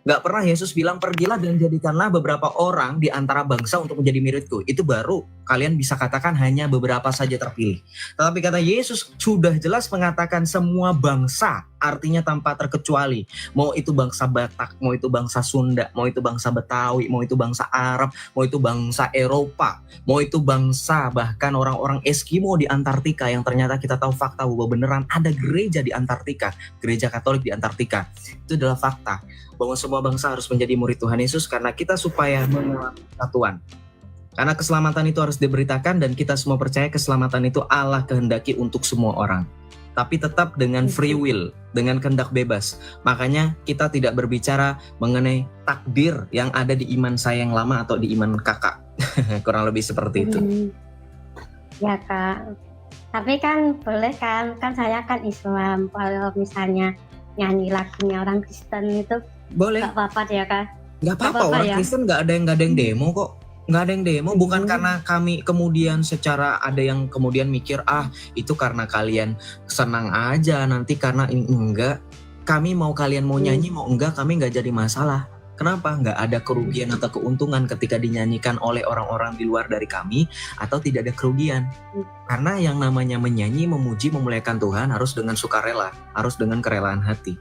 Gak pernah Yesus bilang pergilah dan jadikanlah beberapa orang di antara bangsa untuk menjadi muridku. Itu baru kalian bisa katakan hanya beberapa saja terpilih. Tetapi kata Yesus sudah jelas mengatakan semua bangsa, artinya tanpa terkecuali. Mau itu bangsa Batak, mau itu bangsa Sunda, mau itu bangsa Betawi, mau itu bangsa Arab, mau itu bangsa Eropa, mau itu bangsa bahkan orang-orang Eskimo di Antartika, yang ternyata kita tahu fakta bahwa beneran ada gereja di Antartika, gereja Katolik di Antartika. Itu adalah fakta bahwa semua bangsa harus menjadi murid Tuhan Yesus karena kita supaya mengalami kesatuan. Karena keselamatan itu harus diberitakan dan kita semua percaya keselamatan itu Allah kehendaki untuk semua orang. Tapi tetap dengan free will, dengan kehendak bebas. Makanya kita tidak berbicara mengenai takdir yang ada di iman saya yang lama atau di iman kakak. Kurang lebih seperti itu. Ya Kak, tapi kan boleh kan saya kan Islam. Kalau misalnya nyanyi lagunya orang Kristen itu boleh. Gak apa-apa ya Kak? Gak apa-apa, orang ya? Kristen gak ada yang demo kok. Nggak ada yang demo, bukan karena kami kemudian secara ada yang kemudian mikir itu karena kalian senang aja, nanti karena ini enggak, kami mau kalian mau nyanyi mau enggak, kami nggak jadi masalah. Kenapa? Nggak ada kerugian atau keuntungan ketika dinyanyikan oleh orang-orang di luar dari kami, atau tidak ada kerugian. Karena yang namanya menyanyi, memuji, memuliakan Tuhan harus dengan sukarela, harus dengan kerelaan hati.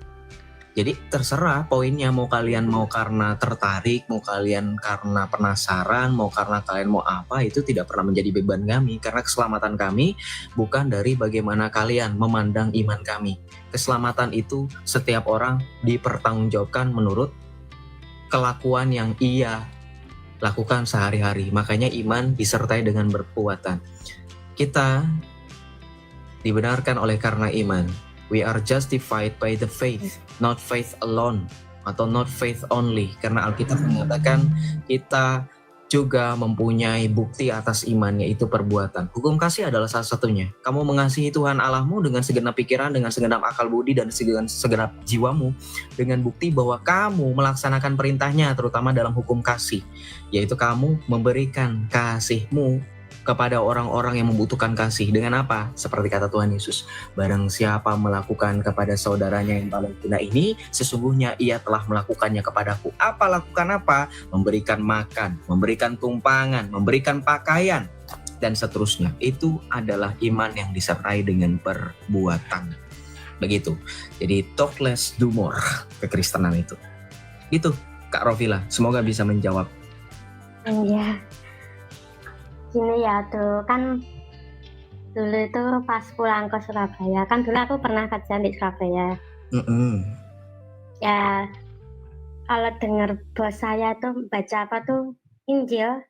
Jadi terserah poinnya, mau kalian mau karena tertarik, mau kalian karena penasaran, mau karena kalian mau apa, itu tidak pernah menjadi beban kami. Karena keselamatan kami bukan dari bagaimana kalian memandang iman kami. Keselamatan itu setiap orang dipertanggungjawabkan menurut kelakuan yang ia lakukan sehari-hari. Makanya iman disertai dengan perbuatan. Kita dibenarkan oleh karena iman. We are justified by the faith, not faith alone, atau not faith only. Karena Alkitab mengatakan kita juga mempunyai bukti atas iman, yaitu perbuatan. Hukum kasih adalah salah satunya. Kamu mengasihi Tuhan Allahmu dengan segenap pikiran, dengan segenap akal budi, dan segenap jiwamu, dengan bukti bahwa kamu melaksanakan perintahnya, terutama dalam hukum kasih, yaitu kamu memberikan kasihmu kepada orang-orang yang membutuhkan kasih. Dengan apa? Seperti kata Tuhan Yesus, barang siapa melakukan kepada saudaranya yang paling hina ini, sesungguhnya ia telah melakukannya kepadaku. Apa lakukan apa? Memberikan makan, memberikan tumpangan, memberikan pakaian, dan seterusnya. Itu adalah iman yang disertai dengan perbuatan. Begitu. Jadi talk less, do more, kekristenan itu. Itu Kak Rovila? Semoga bisa menjawab. Iya. Gini ya tuh kan dulu itu pas pulang ke Surabaya kan dulu aku pernah kerja di Surabaya. Ya kalau dengar bos saya tuh baca apa tuh Injil.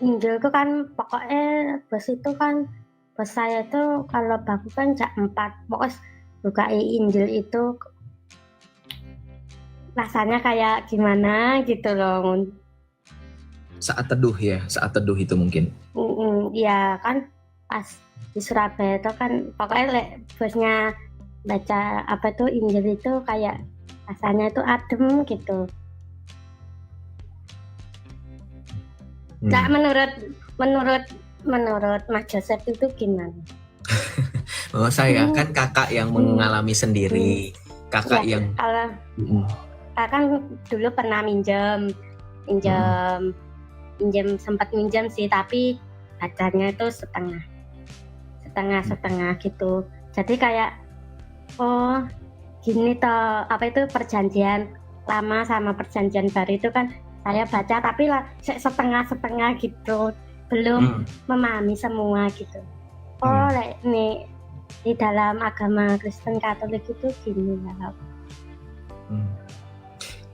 Injil itu kan pokoknya bos saya tuh kalau bangun kan jam 4 pokoknya buka Injil itu rasanya kayak gimana gitu loh. Saat teduh ya, saat teduh itu mungkin. Iya kan pas di Surabaya itu kan pokoknya bosnya baca apa tuh Injil itu kayak rasanya itu adem gitu. Nah, menurut Mas Joseph itu gimana? Oh, saya kan kakak yang mengalami sendiri, kakak ya, yang kalau kan dulu pernah minjem sempat minjem sih, tapi bacanya itu setengah gitu. Jadi kayak oh gini toh, apa itu perjanjian lama sama perjanjian baru itu kan saya baca tapi lah setengah gitu, belum memahami semua gitu. Oh nih di dalam agama Kristen Katolik itu gini lah.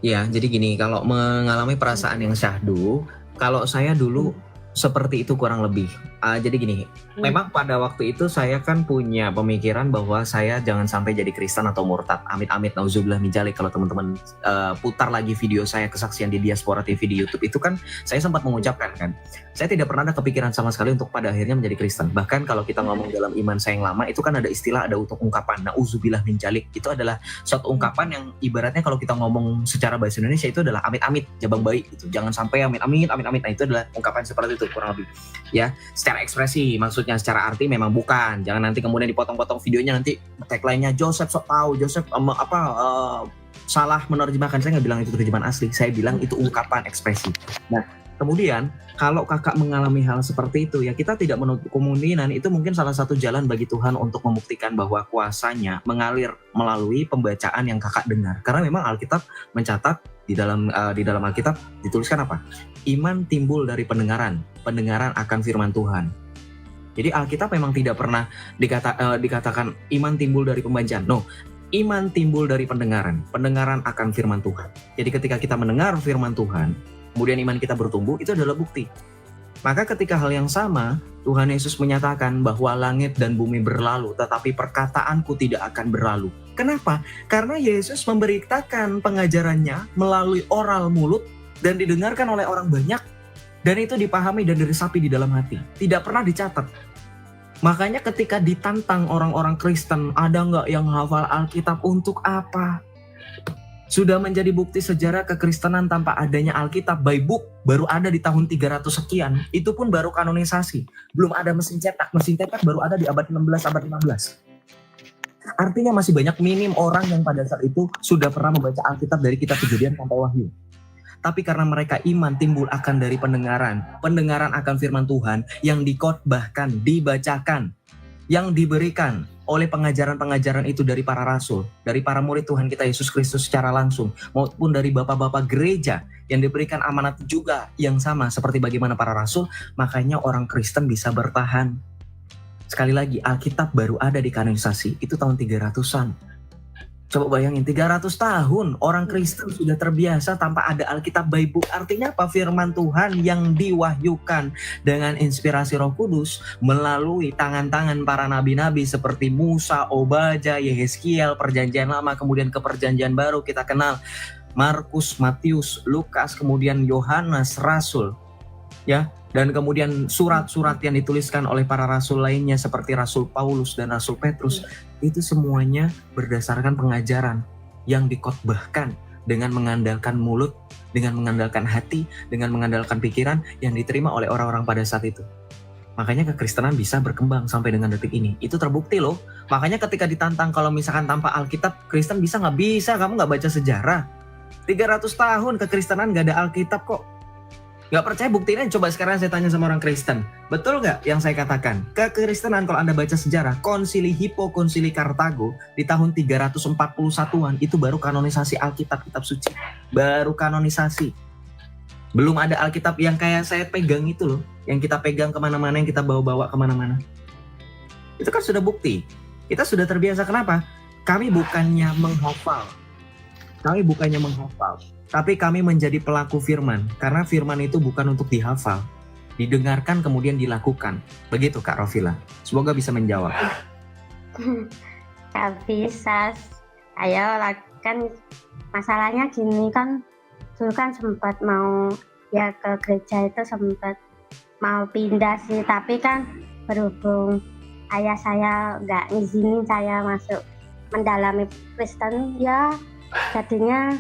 Ya, jadi gini, kalau mengalami perasaan yang syahdu, kalau saya dulu seperti itu kurang lebih. Jadi gini, memang pada waktu itu saya kan punya pemikiran bahwa saya jangan sampai jadi Kristen atau murtad. Amit-amit, nauzubillah min dzalik. Kalau teman-teman putar lagi video saya kesaksian di Diaspora TV di YouTube itu kan saya sempat mengucapkan kan, saya tidak pernah ada kepikiran sama sekali untuk pada akhirnya menjadi Kristen. Bahkan kalau kita ngomong dalam iman saya yang lama itu kan ada istilah, ada ungkapan nauzubillah min dzalik. Itu adalah suatu ungkapan yang ibaratnya kalau kita ngomong secara bahasa Indonesia itu adalah amit-amit, jabang bayi gitu. Jangan sampai amit-amit. Nah, itu adalah ungkapan seperti itu kurang lebih. Ya, secara ekspresi, maksudnya secara arti memang bukan. Jangan nanti kemudian dipotong-potong videonya, nanti tagline-nya Joseph sok tahu, Joseph salah menerjemahkan. Saya nggak bilang itu terjemahan asli, saya bilang itu ungkapan ekspresi. Nah, kemudian kalau kakak mengalami hal seperti itu, ya kita tidak menutup kemungkinan itu mungkin salah satu jalan bagi Tuhan untuk membuktikan bahwa kuasanya mengalir melalui pembacaan yang kakak dengar. Karena memang Alkitab mencatat di dalam Alkitab dituliskan apa? Iman timbul dari pendengaran akan firman Tuhan. Jadi Alkitab memang tidak pernah dikatakan iman timbul dari pembacaan. No, iman timbul dari pendengaran akan firman Tuhan. Jadi ketika kita mendengar firman Tuhan, kemudian iman kita bertumbuh, itu adalah bukti. Maka ketika hal yang sama, Tuhan Yesus menyatakan bahwa langit dan bumi berlalu, tetapi perkataanku tidak akan berlalu. Kenapa? Karena Yesus memberitakan pengajarannya melalui oral mulut dan didengarkan oleh orang banyak, dan itu dipahami dan diresapi di dalam hati. Tidak pernah dicatat. Makanya ketika ditantang orang-orang Kristen, ada nggak yang hafal Alkitab untuk apa? Sudah menjadi bukti sejarah kekristenan tanpa adanya Alkitab by book baru ada di tahun 300 sekian. Itu pun baru kanonisasi. Belum ada mesin cetak. Mesin cetak baru ada di abad 16, abad 15. Artinya masih banyak minim orang yang pada saat itu sudah pernah membaca Alkitab dari kitab Kejadian sampai Wahyu. Tapi karena mereka iman timbul akan dari pendengaran akan firman Tuhan yang dikotbahkan, dibacakan, yang diberikan oleh pengajaran-pengajaran itu dari para rasul, dari para murid Tuhan kita Yesus Kristus secara langsung, maupun dari bapak-bapak gereja yang diberikan amanat juga yang sama seperti bagaimana para rasul, makanya orang Kristen bisa bertahan. Sekali lagi, Alkitab baru ada di kanonisasi, itu tahun 300-an. Coba bayangin, 300 tahun orang Kristen sudah terbiasa tanpa ada Alkitab by book. Artinya apa? Firman Tuhan yang diwahyukan dengan inspirasi Roh Kudus melalui tangan-tangan para nabi-nabi seperti Musa, Obadya, Yehezkiel, Perjanjian Lama, kemudian ke Perjanjian Baru kita kenal Markus, Matius, Lukas, kemudian Yohanes, Rasul. Ya, dan kemudian surat-surat yang dituliskan oleh para rasul lainnya seperti Rasul Paulus dan Rasul Petrus, itu semuanya berdasarkan pengajaran yang dikotbahkan dengan mengandalkan mulut, dengan mengandalkan hati, dengan mengandalkan pikiran yang diterima oleh orang-orang pada saat itu. Makanya kekristenan bisa berkembang sampai dengan detik ini. Itu terbukti loh. Makanya ketika ditantang kalau misalkan tanpa Alkitab Kristen bisa nggak? Bisa, kamu nggak baca sejarah. 300 tahun kekristenan nggak ada Alkitab kok. Nggak percaya buktinya, coba sekarang saya tanya sama orang Kristen. Betul nggak yang saya katakan? Kekristenan kalau Anda baca sejarah, konsili Hippo, konsili Kartago di tahun 341-an itu baru kanonisasi Alkitab, kitab suci. Baru kanonisasi. Belum ada Alkitab yang kayak saya pegang itu loh. Yang kita pegang kemana-mana, yang kita bawa-bawa kemana-mana. Itu kan sudah bukti. Kita sudah terbiasa. Kenapa? Kami bukannya menghafal. Tapi kami menjadi pelaku firman, karena firman itu bukan untuk dihafal, didengarkan kemudian dilakukan. Begitu Kak Rofila. Semoga bisa menjawab. Gak bisa. Ayo kan masalahnya gini kan, dulu kan sempat mau ya ke gereja itu sempat mau pindah sih, tapi kan berhubung ayah saya nggak ngizinin saya masuk mendalami Kristen, ya jadinya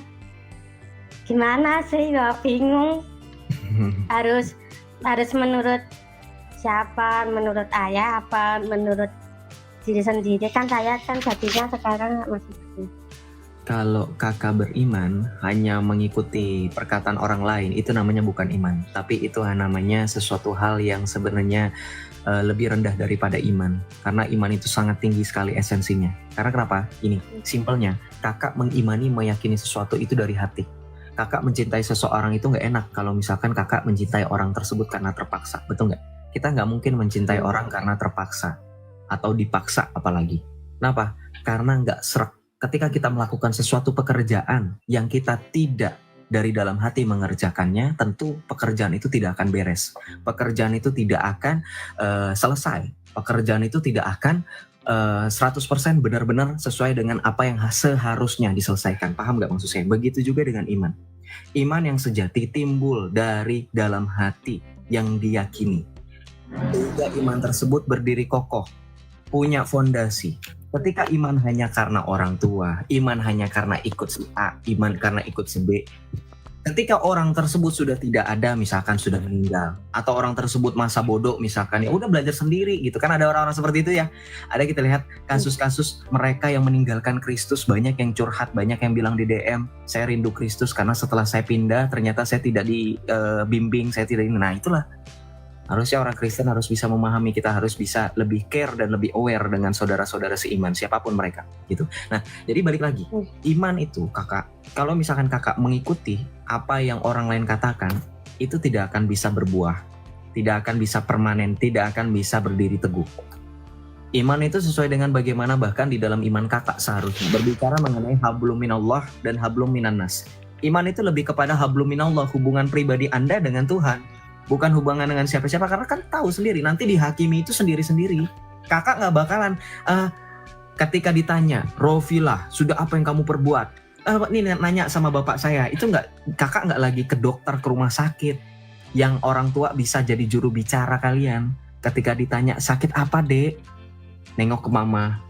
gimana sih, ya bingung. harus menurut siapa, menurut ayah apa menurut diri sendiri, kan saya kan jadinya sekarang masih begini. Kalau kakak beriman hanya mengikuti perkataan orang lain, itu namanya bukan iman, tapi itu namanya sesuatu hal yang sebenarnya lebih rendah daripada iman, karena iman itu sangat tinggi sekali esensinya. Karena kenapa? Ini simpelnya, kakak mengimani, meyakini sesuatu itu dari hati. Kakak mencintai seseorang itu nggak enak kalau misalkan kakak mencintai orang tersebut karena terpaksa, betul nggak? Kita nggak mungkin mencintai orang karena terpaksa atau dipaksa apalagi. Kenapa? Karena nggak serak. Ketika kita melakukan sesuatu pekerjaan yang kita tidak dari dalam hati mengerjakannya, tentu pekerjaan itu tidak akan beres. Pekerjaan itu tidak akan selesai. Pekerjaan itu tidak akan 100% benar-benar sesuai dengan apa yang seharusnya diselesaikan. Paham nggak maksud saya? Begitu juga dengan iman. Iman yang sejati timbul dari dalam hati yang diyakini. Sehingga iman tersebut berdiri kokoh, punya fondasi. Ketika iman hanya karena orang tua, iman hanya karena ikut si A, iman karena ikut si B. Ketika orang tersebut sudah tidak ada, misalkan sudah meninggal, atau orang tersebut masa bodoh, misalkan ya udah belajar sendiri gitu kan, ada orang-orang seperti itu ya. Ada kita lihat kasus-kasus mereka yang meninggalkan Kristus, banyak yang curhat, banyak yang bilang di DM, saya rindu Kristus karena setelah saya pindah ternyata saya tidak dibimbing, saya tidak ini. Nah itulah. Harusnya orang Kristen harus bisa memahami, kita harus bisa lebih care dan lebih aware dengan saudara-saudara seiman, siapapun mereka gitu. Nah, jadi balik lagi, iman itu kakak, kalau misalkan kakak mengikuti apa yang orang lain katakan, itu tidak akan bisa berbuah, tidak akan bisa permanen, tidak akan bisa berdiri teguh. Iman itu sesuai dengan bagaimana bahkan di dalam iman kakak seharusnya berbicara mengenai hablum minallah dan hablum minannas. Iman itu lebih kepada hablum minallah, hubungan pribadi Anda dengan Tuhan. Bukan hubungan dengan siapa-siapa, karena kan tahu sendiri nanti dihakimi itu sendiri-sendiri. Kakak nggak bakalan ketika ditanya, Rofila sudah apa yang kamu perbuat? Ini nanya sama bapak saya, itu kakak nggak lagi ke dokter, ke rumah sakit yang orang tua bisa jadi juru bicara kalian. Ketika ditanya sakit apa dek, nengok ke mama.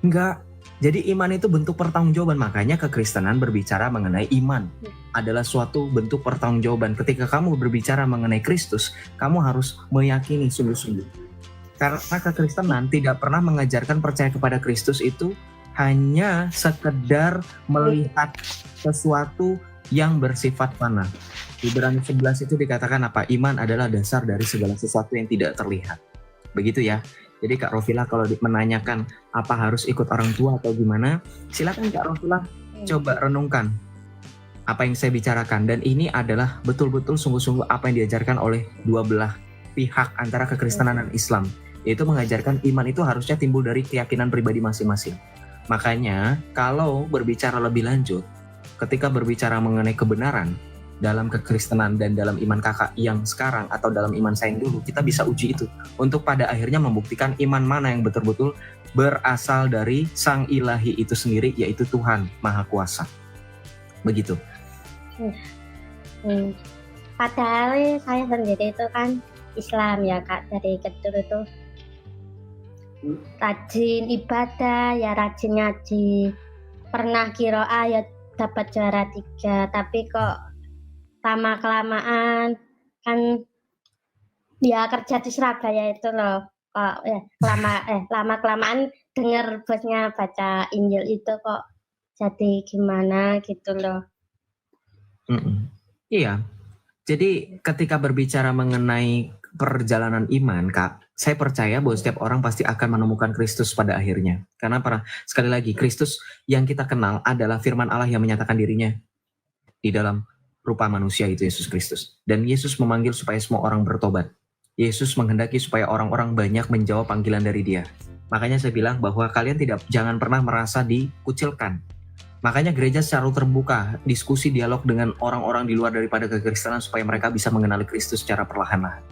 Enggak. Jadi iman itu bentuk pertanggungjawaban, makanya kekristenan berbicara mengenai iman adalah suatu bentuk pertanggungjawaban. Ketika kamu berbicara mengenai Kristus, kamu harus meyakini sungguh-sungguh. Karena kekristenan tidak pernah mengajarkan percaya kepada Kristus itu hanya sekedar melihat sesuatu yang bersifat fana. Di Ibrani 11 itu dikatakan apa? Iman adalah dasar dari segala sesuatu yang tidak terlihat. Begitu ya. Jadi Kak Rofila kalau menanyakan apa harus ikut orang tua atau gimana, silakan Kak Rofila coba renungkan apa yang saya bicarakan. Dan ini adalah betul-betul sungguh-sungguh apa yang diajarkan oleh dua belah pihak antara kekristenan dan Islam. Yaitu mengajarkan iman itu harusnya timbul dari keyakinan pribadi masing-masing. Makanya kalau berbicara lebih lanjut, ketika berbicara mengenai kebenaran dalam kekristenan dan dalam iman kakak yang sekarang atau dalam iman saya yang dulu, kita bisa uji itu untuk pada akhirnya membuktikan iman mana yang betul-betul berasal dari Sang Ilahi itu sendiri, yaitu Tuhan Maha Kuasa. Begitu. Padahal saya sendiri itu kan Islam ya Kak, dari kecil itu rajin ibadah ya, rajin ngaji, pernah kiroah ya dapat juara 3, tapi kok lama-kelamaan kan ya kerja di Surabaya itu loh, kok lama-kelamaan dengar bosnya baca Injil itu kok jadi gimana gitu loh. Iya, Jadi ketika berbicara mengenai perjalanan iman, Kak, saya percaya bahwa setiap orang pasti akan menemukan Kristus pada akhirnya. Karena sekali lagi, Kristus yang kita kenal adalah firman Allah yang menyatakan dirinya di dalam rupa manusia, itu Yesus Kristus. Dan Yesus memanggil supaya semua orang bertobat. Yesus menghendaki supaya orang-orang banyak menjawab panggilan dari Dia. Makanya saya bilang bahwa kalian jangan pernah merasa dikucilkan. Makanya gereja selalu terbuka, diskusi dialog dengan orang-orang di luar daripada kekristenan supaya mereka bisa mengenali Kristus secara perlahan-lahan.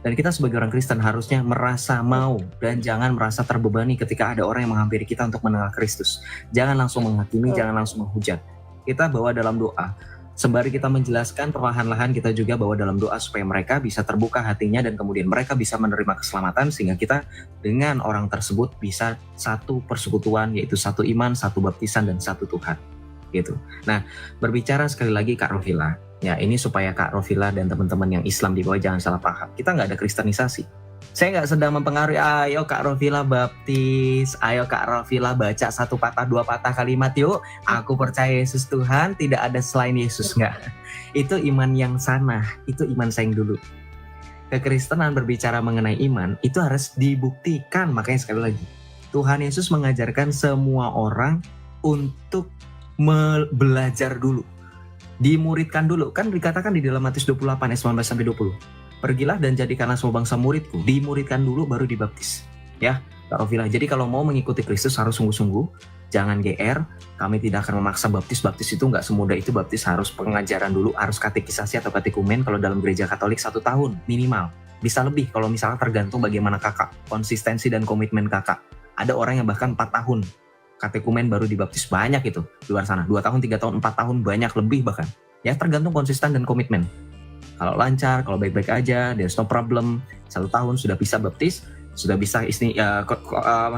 Dan kita sebagai orang Kristen harusnya merasa mau dan jangan merasa terbebani ketika ada orang yang menghampiri kita untuk mengenal Kristus. Jangan langsung menghakimi, jangan langsung menghujat. Kita bawa dalam doa. Sembari kita menjelaskan, perlahan-lahan kita juga bawa dalam doa supaya mereka bisa terbuka hatinya dan kemudian mereka bisa menerima keselamatan sehingga kita dengan orang tersebut bisa satu persekutuan, yaitu satu iman, satu baptisan, dan satu Tuhan. Gitu. Nah, berbicara sekali lagi Kak Rovila, ya ini supaya Kak Rovila dan teman-teman yang Islam di bawah jangan salah paham. Kita nggak ada kristenisasi. Saya nggak sedang mempengaruhi, ayo Kak Rovila baptis, ayo Kak Rovila baca 1 patah 2 patah kalimat yuk, aku percaya Yesus Tuhan, tidak ada selain Yesus. Nggak. Itu iman yang sana, itu iman saing dulu. Kekristenan berbicara mengenai iman, itu harus dibuktikan. Makanya sekali lagi, Tuhan Yesus mengajarkan semua orang untuk belajar dulu, dimuridkan dulu. Kan dikatakan di dalam Matius 28 ayat 19-20. Pergilah dan jadikanlah semua bangsa muridku. Dimuridkan dulu baru dibaptis. Ya, Kak Rovila. Jadi kalau mau mengikuti Kristus harus sungguh-sungguh. Jangan GR. Kami tidak akan memaksa baptis. Baptis itu nggak semudah itu. Baptis harus pengajaran dulu. Harus katekisasi atau katekumen. Kalau dalam gereja Katolik 1 tahun minimal. Bisa lebih kalau misalnya tergantung bagaimana kakak. Konsistensi dan komitmen kakak. Ada orang yang bahkan 4 tahun. Katekumen baru dibaptis. Banyak itu di luar sana. 2 tahun, 3 tahun, 4 tahun. Banyak lebih bahkan. Ya tergantung konsisten dan komitmen. Kalau lancar, kalau baik-baik aja, there's no problem. 1 tahun sudah bisa baptis, sudah bisa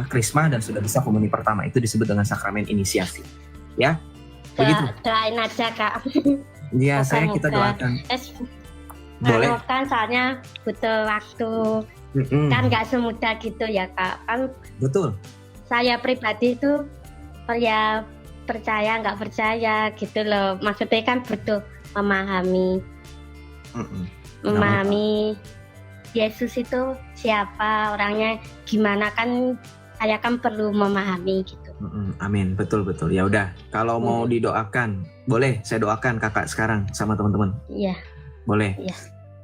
krisma, dan sudah bisa komuni pertama. Itu disebut dengan sakramen inisiasi. Ya, begitu. Doain aja Kak. Iya, kita doakan. Boleh. Kan soalnya butuh waktu. Kan nggak semudah gitu ya Kak. Kan betul. Saya pribadi itu ya percaya nggak percaya gitu loh. Maksudnya kan butuh memahami Yesus itu siapa, orangnya gimana, kan saya kan perlu memahami gitu. Amin, betul. Ya udah, kalau mau didoakan, boleh saya doakan kakak sekarang sama teman-teman. Iya. Boleh. Iya.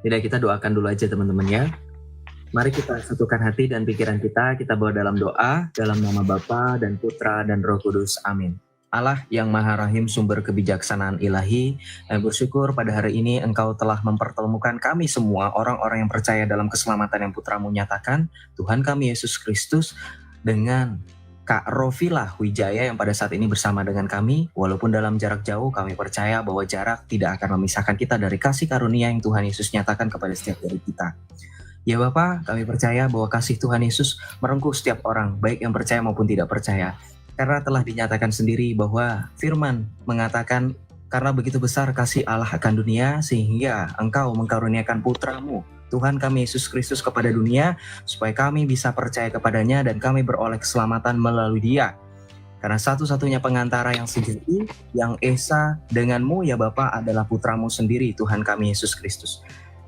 Tidak, kita doakan dulu aja teman-teman ya. Mari kita satukan hati dan pikiran kita bawa dalam doa, dalam nama Bapa dan Putra dan Roh Kudus. Amin. Allah yang Maha Rahim, sumber kebijaksanaan ilahi, bersyukur pada hari ini Engkau telah mempertemukan kami semua, orang-orang yang percaya dalam keselamatan yang Putramu nyatakan, Tuhan kami Yesus Kristus, dengan Kak Rovila Wijaya yang pada saat ini bersama dengan kami. Walaupun dalam jarak jauh, kami percaya bahwa jarak tidak akan memisahkan kita dari kasih karunia yang Tuhan Yesus nyatakan kepada setiap dari kita. Ya Bapa, kami percaya bahwa kasih Tuhan Yesus merengkuh setiap orang, baik yang percaya maupun tidak percaya. Karena telah dinyatakan sendiri bahwa firman mengatakan, karena begitu besar kasih Allah akan dunia sehingga Engkau mengkaruniakan Putramu, Tuhan kami Yesus Kristus kepada dunia, supaya kami bisa percaya kepadanya dan kami beroleh keselamatan melalui Dia. Karena satu-satunya pengantara yang sejati, yang esa denganmu ya Bapa adalah Putramu sendiri, Tuhan kami Yesus Kristus.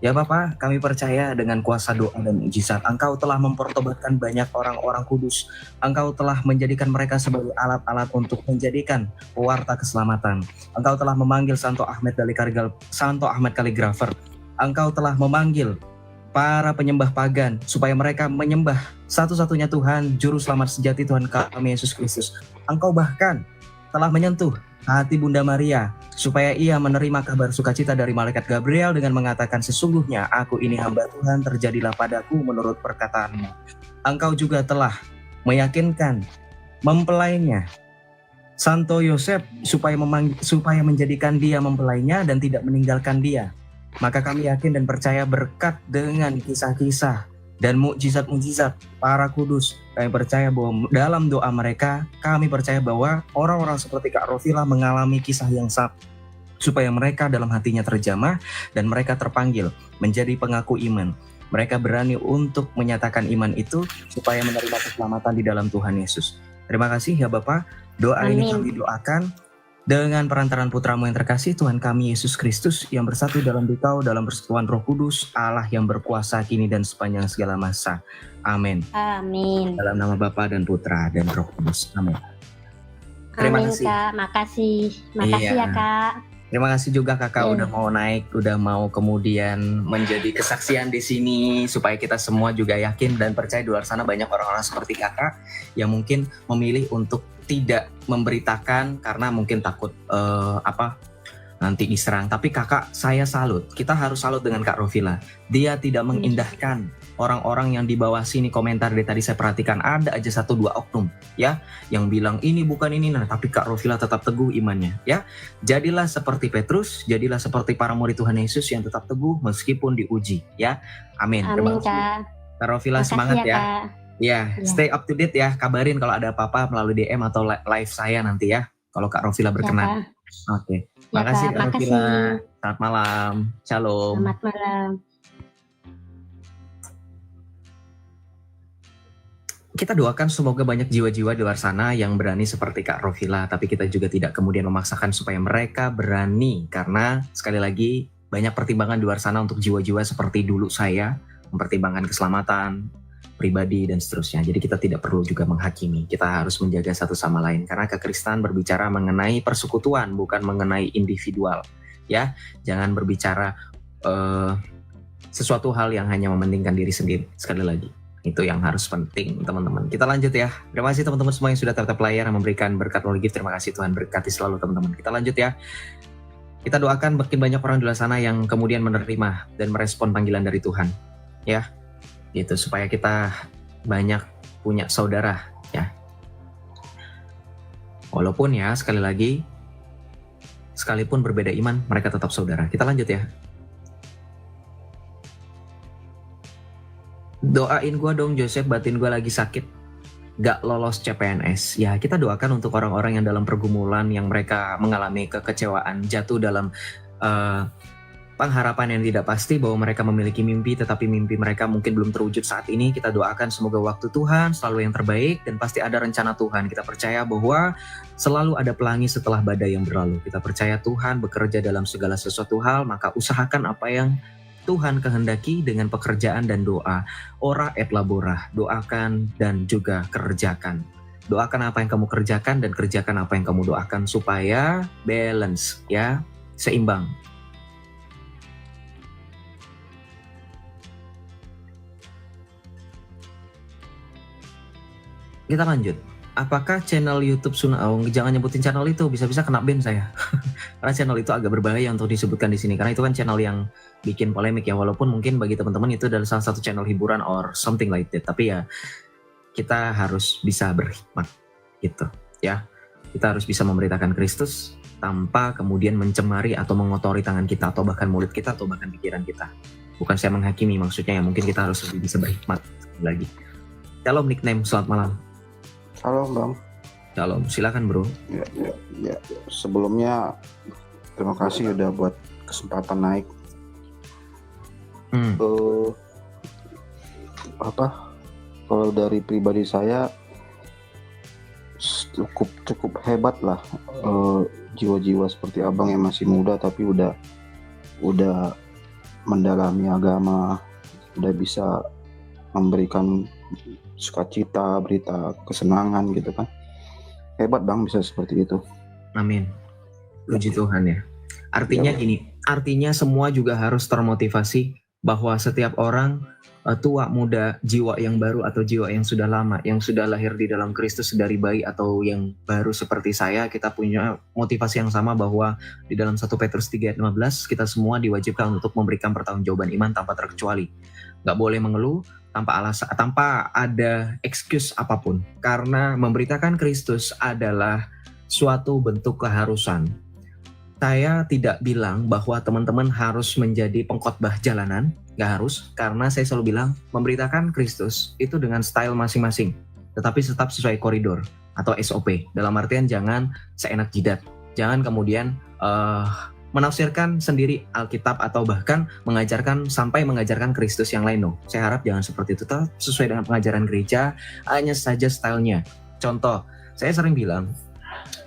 Ya Bapa, kami percaya dengan kuasa doa dan mujizat, Engkau telah mempertobatkan banyak orang-orang kudus. Engkau telah menjadikan mereka sebagai alat-alat untuk menjadikan pewarta keselamatan. Engkau telah memanggil Santo Ahmad Kaligrafer. Engkau telah memanggil para penyembah pagan supaya mereka menyembah satu-satunya Tuhan, Juru Selamat sejati Tuhan kami Yesus Kristus. Engkau bahkan telah menyentuh hati Bunda Maria supaya ia menerima kabar sukacita dari malaikat Gabriel dengan mengatakan, sesungguhnya aku ini hamba Tuhan, terjadilah padaku menurut perkataanmu. Engkau juga telah meyakinkan mempelainya Santo Yosef supaya menjadikan dia mempelainya dan tidak meninggalkan dia. Maka kami yakin dan percaya berkat dengan kisah-kisah dan mukjizat-mukjizat para kudus, kami percaya bahwa dalam doa mereka, kami percaya bahwa orang-orang seperti Kak Rovila mengalami kisah yang sama, supaya mereka dalam hatinya terjamah dan mereka terpanggil menjadi pengaku iman. Mereka berani untuk menyatakan iman itu supaya menerima keselamatan di dalam Tuhan Yesus. Terima kasih ya Bapak, doa ini kami doakan Dengan perantaran putramu yang terkasih, Tuhan kami Yesus Kristus, yang bersatu dalam Dikau, dalam persekutuan Roh Kudus, Allah yang berkuasa kini dan sepanjang segala masa. Amin. Amin. Dalam nama Bapa dan Putra dan Roh Kudus. Amin. Terima Amin, kasih. Kak. Makasih. Makasih Iya. ya, Kak. Terima kasih juga kakak Iya. udah mau naik, udah mau kemudian menjadi kesaksian di sini supaya kita semua juga yakin dan percaya di luar sana banyak orang-orang seperti kakak yang mungkin memilih untuk tidak memberitakan karena mungkin takut nanti diserang. Tapi kakak, saya salut. Kita harus salut dengan Kak Rovila. Dia tidak mengindahkan orang-orang yang di bawah sini komentar dari tadi saya perhatikan ada aja 1-2 oknum ya yang bilang ini bukan ini, nah tapi Kak Rovila tetap teguh imannya ya. Jadilah seperti Petrus, jadilah seperti para murid Tuhan Yesus yang tetap teguh meskipun diuji ya. Amin. Amin, Terima kasih. Kak. Kak Rovila Makasih semangat ya. Kak. Ya, Iya. stay up to date ya. Kabarin kalau ada apa-apa melalui DM atau live saya nanti ya. Kalau Kak Rovila Ya, berkenan. Kak. Oke. Ya, Makasih Kak. Kak Rovila. Makasih. Selamat malam. Shalom. Selamat malam. Kita doakan semoga banyak jiwa-jiwa di luar sana yang berani seperti Kak Rovila, tapi kita juga tidak kemudian memaksakan supaya mereka berani, karena sekali lagi banyak pertimbangan di luar sana untuk jiwa-jiwa seperti dulu saya, mempertimbangkan keselamatan pribadi dan seterusnya. Jadi kita tidak perlu juga menghakimi, kita harus menjaga satu sama lain, karena kekristenan berbicara mengenai persekutuan, bukan mengenai individual. Ya, jangan berbicara sesuatu hal yang hanya mementingkan diri sendiri. Sekali lagi, itu yang harus penting teman-teman. Kita lanjut ya. Terima kasih teman-teman semua yang sudah tetap layar yang memberikan berkat melalui gift. Terima kasih, Tuhan berkati selalu teman-teman. Kita lanjut ya. Kita doakan makin banyak orang di luar sana yang kemudian menerima dan merespon panggilan dari Tuhan ya. Gitu supaya kita banyak punya saudara ya. Walaupun ya sekali lagi, sekalipun berbeda iman, mereka tetap saudara. Kita lanjut ya. Doain gue dong Joseph, batin gue lagi sakit, gak lolos CPNS. Ya kita doakan untuk orang-orang yang dalam pergumulan, yang mereka mengalami kekecewaan, jatuh dalam pengharapan yang tidak pasti, bahwa mereka memiliki mimpi tetapi mimpi mereka mungkin belum terwujud saat ini. Kita doakan semoga waktu Tuhan selalu yang terbaik dan pasti ada rencana Tuhan. Kita percaya bahwa selalu ada pelangi setelah badai yang berlalu. Kita percaya Tuhan bekerja dalam segala sesuatu hal, maka usahakan apa yang Tuhan kehendaki dengan pekerjaan dan doa. Ora et labora, doakan dan juga kerjakan. Doakan apa yang kamu kerjakan dan kerjakan apa yang kamu doakan supaya balance ya, seimbang. Kita lanjut. Apakah channel YouTube Sunaung? Jangan nyebutin channel itu, bisa-bisa kena ban saya. Karena channel itu agak berbahaya untuk disebutkan di sini, karena itu kan channel yang bikin polemik ya. Walaupun mungkin bagi teman-teman itu adalah salah satu channel hiburan or something like that, tapi ya kita harus bisa berhikmat gitu ya. Kita harus bisa memberitakan Kristus tanpa kemudian mencemari atau mengotori tangan kita atau bahkan mulut kita atau bahkan pikiran kita. Bukan saya menghakimi, maksudnya ya mungkin kita harus lebih bisa berhikmat lagi. Shalom nickname, selamat malam. Halo Bang. Shalom, silakan bro. Ya. Sebelumnya terima kasih udah buat kesempatan naik. Kalau dari pribadi saya cukup hebat lah, jiwa-jiwa seperti abang yang masih muda tapi udah mendalami agama, udah bisa memberikan sukacita, berita kesenangan gitu kan. Hebat Bang bisa seperti itu. Amin. Puji Tuhan ya. Artinya gini, artinya semua juga harus termotivasi bahwa setiap orang, tua, muda, jiwa yang baru atau jiwa yang sudah lama, yang sudah lahir di dalam Kristus dari bayi atau yang baru seperti saya, kita punya motivasi yang sama bahwa di dalam 1 Petrus 3 ayat 15 kita semua diwajibkan untuk memberikan pertanggungjawaban iman tanpa terkecuali. Gak boleh mengeluh tanpa alasan, tanpa ada excuse apapun, karena memberitakan Kristus adalah suatu bentuk keharusan. Saya tidak bilang bahwa teman-teman harus menjadi pengkhotbah jalanan, gak harus, karena saya selalu bilang memberitakan Kristus itu dengan style masing-masing, tetapi tetap sesuai koridor atau SOP. Dalam artian jangan seenak jidat, jangan kemudian menafsirkan sendiri Alkitab atau bahkan sampai mengajarkan Kristus yang lain. No, saya harap jangan seperti itu, tetap sesuai dengan pengajaran gereja, hanya saja stylenya. Contoh, saya sering bilang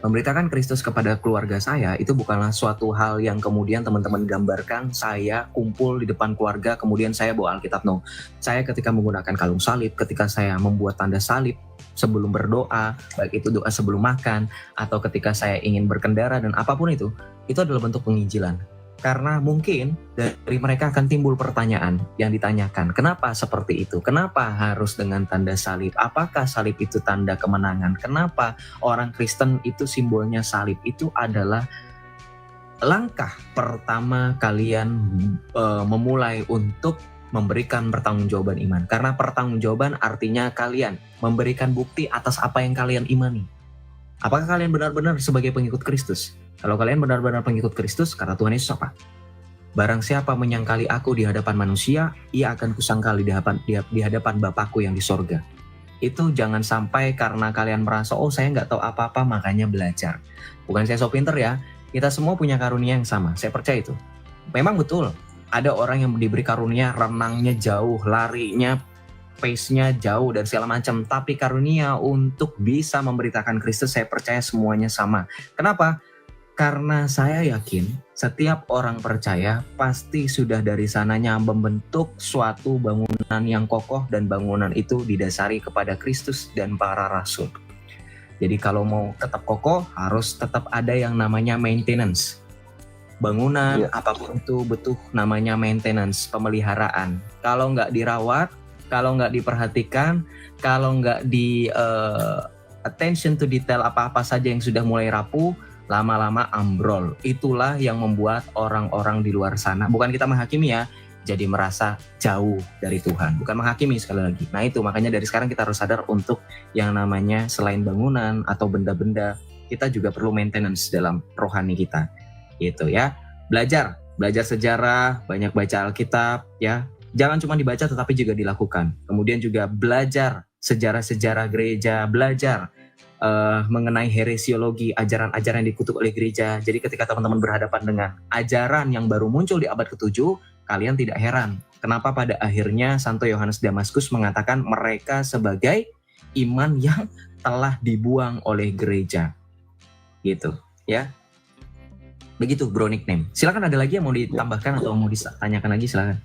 Memberitakan Kristus kepada keluarga saya itu bukanlah suatu hal yang kemudian teman-teman gambarkan saya kumpul di depan keluarga kemudian saya bawa Alkitab. No, saya ketika menggunakan kalung salib, ketika saya membuat tanda salib sebelum berdoa, baik itu doa sebelum makan atau ketika saya ingin berkendara dan apapun itu adalah bentuk penginjilan. Karena mungkin dari mereka akan timbul pertanyaan yang ditanyakan, kenapa seperti itu? Kenapa harus dengan tanda salib? Apakah salib itu tanda kemenangan? Kenapa orang Kristen itu simbolnya salib? Itu adalah langkah pertama kalian memulai untuk memberikan pertanggungjawaban iman. Karena pertanggungjawaban artinya kalian memberikan bukti atas apa yang kalian imani. Apakah kalian benar-benar sebagai pengikut Kristus? Kalau kalian benar-benar pengikut Kristus, kata Tuhan Yesus apa? Barang siapa menyangkali aku di hadapan manusia, ia akan kusangkali di hadapan Bapakku yang di sorga. Itu jangan sampai karena kalian merasa, oh saya nggak tahu apa-apa makanya belajar. Bukan saya so pinter ya, kita semua punya karunia yang sama, saya percaya itu. Memang betul, ada orang yang diberi karunia renangnya jauh, larinya pace-nya jauh dan segala macam. Tapi karunia untuk bisa memberitakan Kristus saya percaya semuanya sama. Kenapa? Karena saya yakin setiap orang percaya pasti sudah dari sananya membentuk suatu bangunan yang kokoh dan bangunan itu didasari kepada Kristus dan para rasul. Jadi kalau mau tetap kokoh harus tetap ada yang namanya maintenance. Bangunan apapun itu butuh namanya maintenance, pemeliharaan. Kalau nggak dirawat, kalau nggak diperhatikan, kalau nggak di attention to detail apa-apa saja yang sudah mulai rapuh, lama-lama ambrol. Itulah yang membuat orang-orang di luar sana, bukan kita menghakimi ya, jadi merasa jauh dari Tuhan. Bukan menghakimi sekali lagi. Nah itu makanya dari sekarang kita harus sadar untuk yang namanya selain bangunan atau benda-benda, kita juga perlu maintenance dalam rohani kita. Gitu ya. Belajar sejarah, banyak baca Alkitab ya. Jangan cuma dibaca tetapi juga dilakukan. Kemudian juga belajar sejarah-sejarah gereja, belajar mengenai heresiologi, ajaran-ajaran yang dikutuk oleh gereja. Jadi ketika teman-teman berhadapan dengan ajaran yang baru muncul di abad ke-7, kalian tidak heran kenapa pada akhirnya Santo Yohanes Damaskus mengatakan mereka sebagai iman yang telah dibuang oleh gereja. Gitu, ya. Begitu bro nickname. Silakan, ada lagi yang mau ditambahkan atau mau ditanyakan lagi, silakan.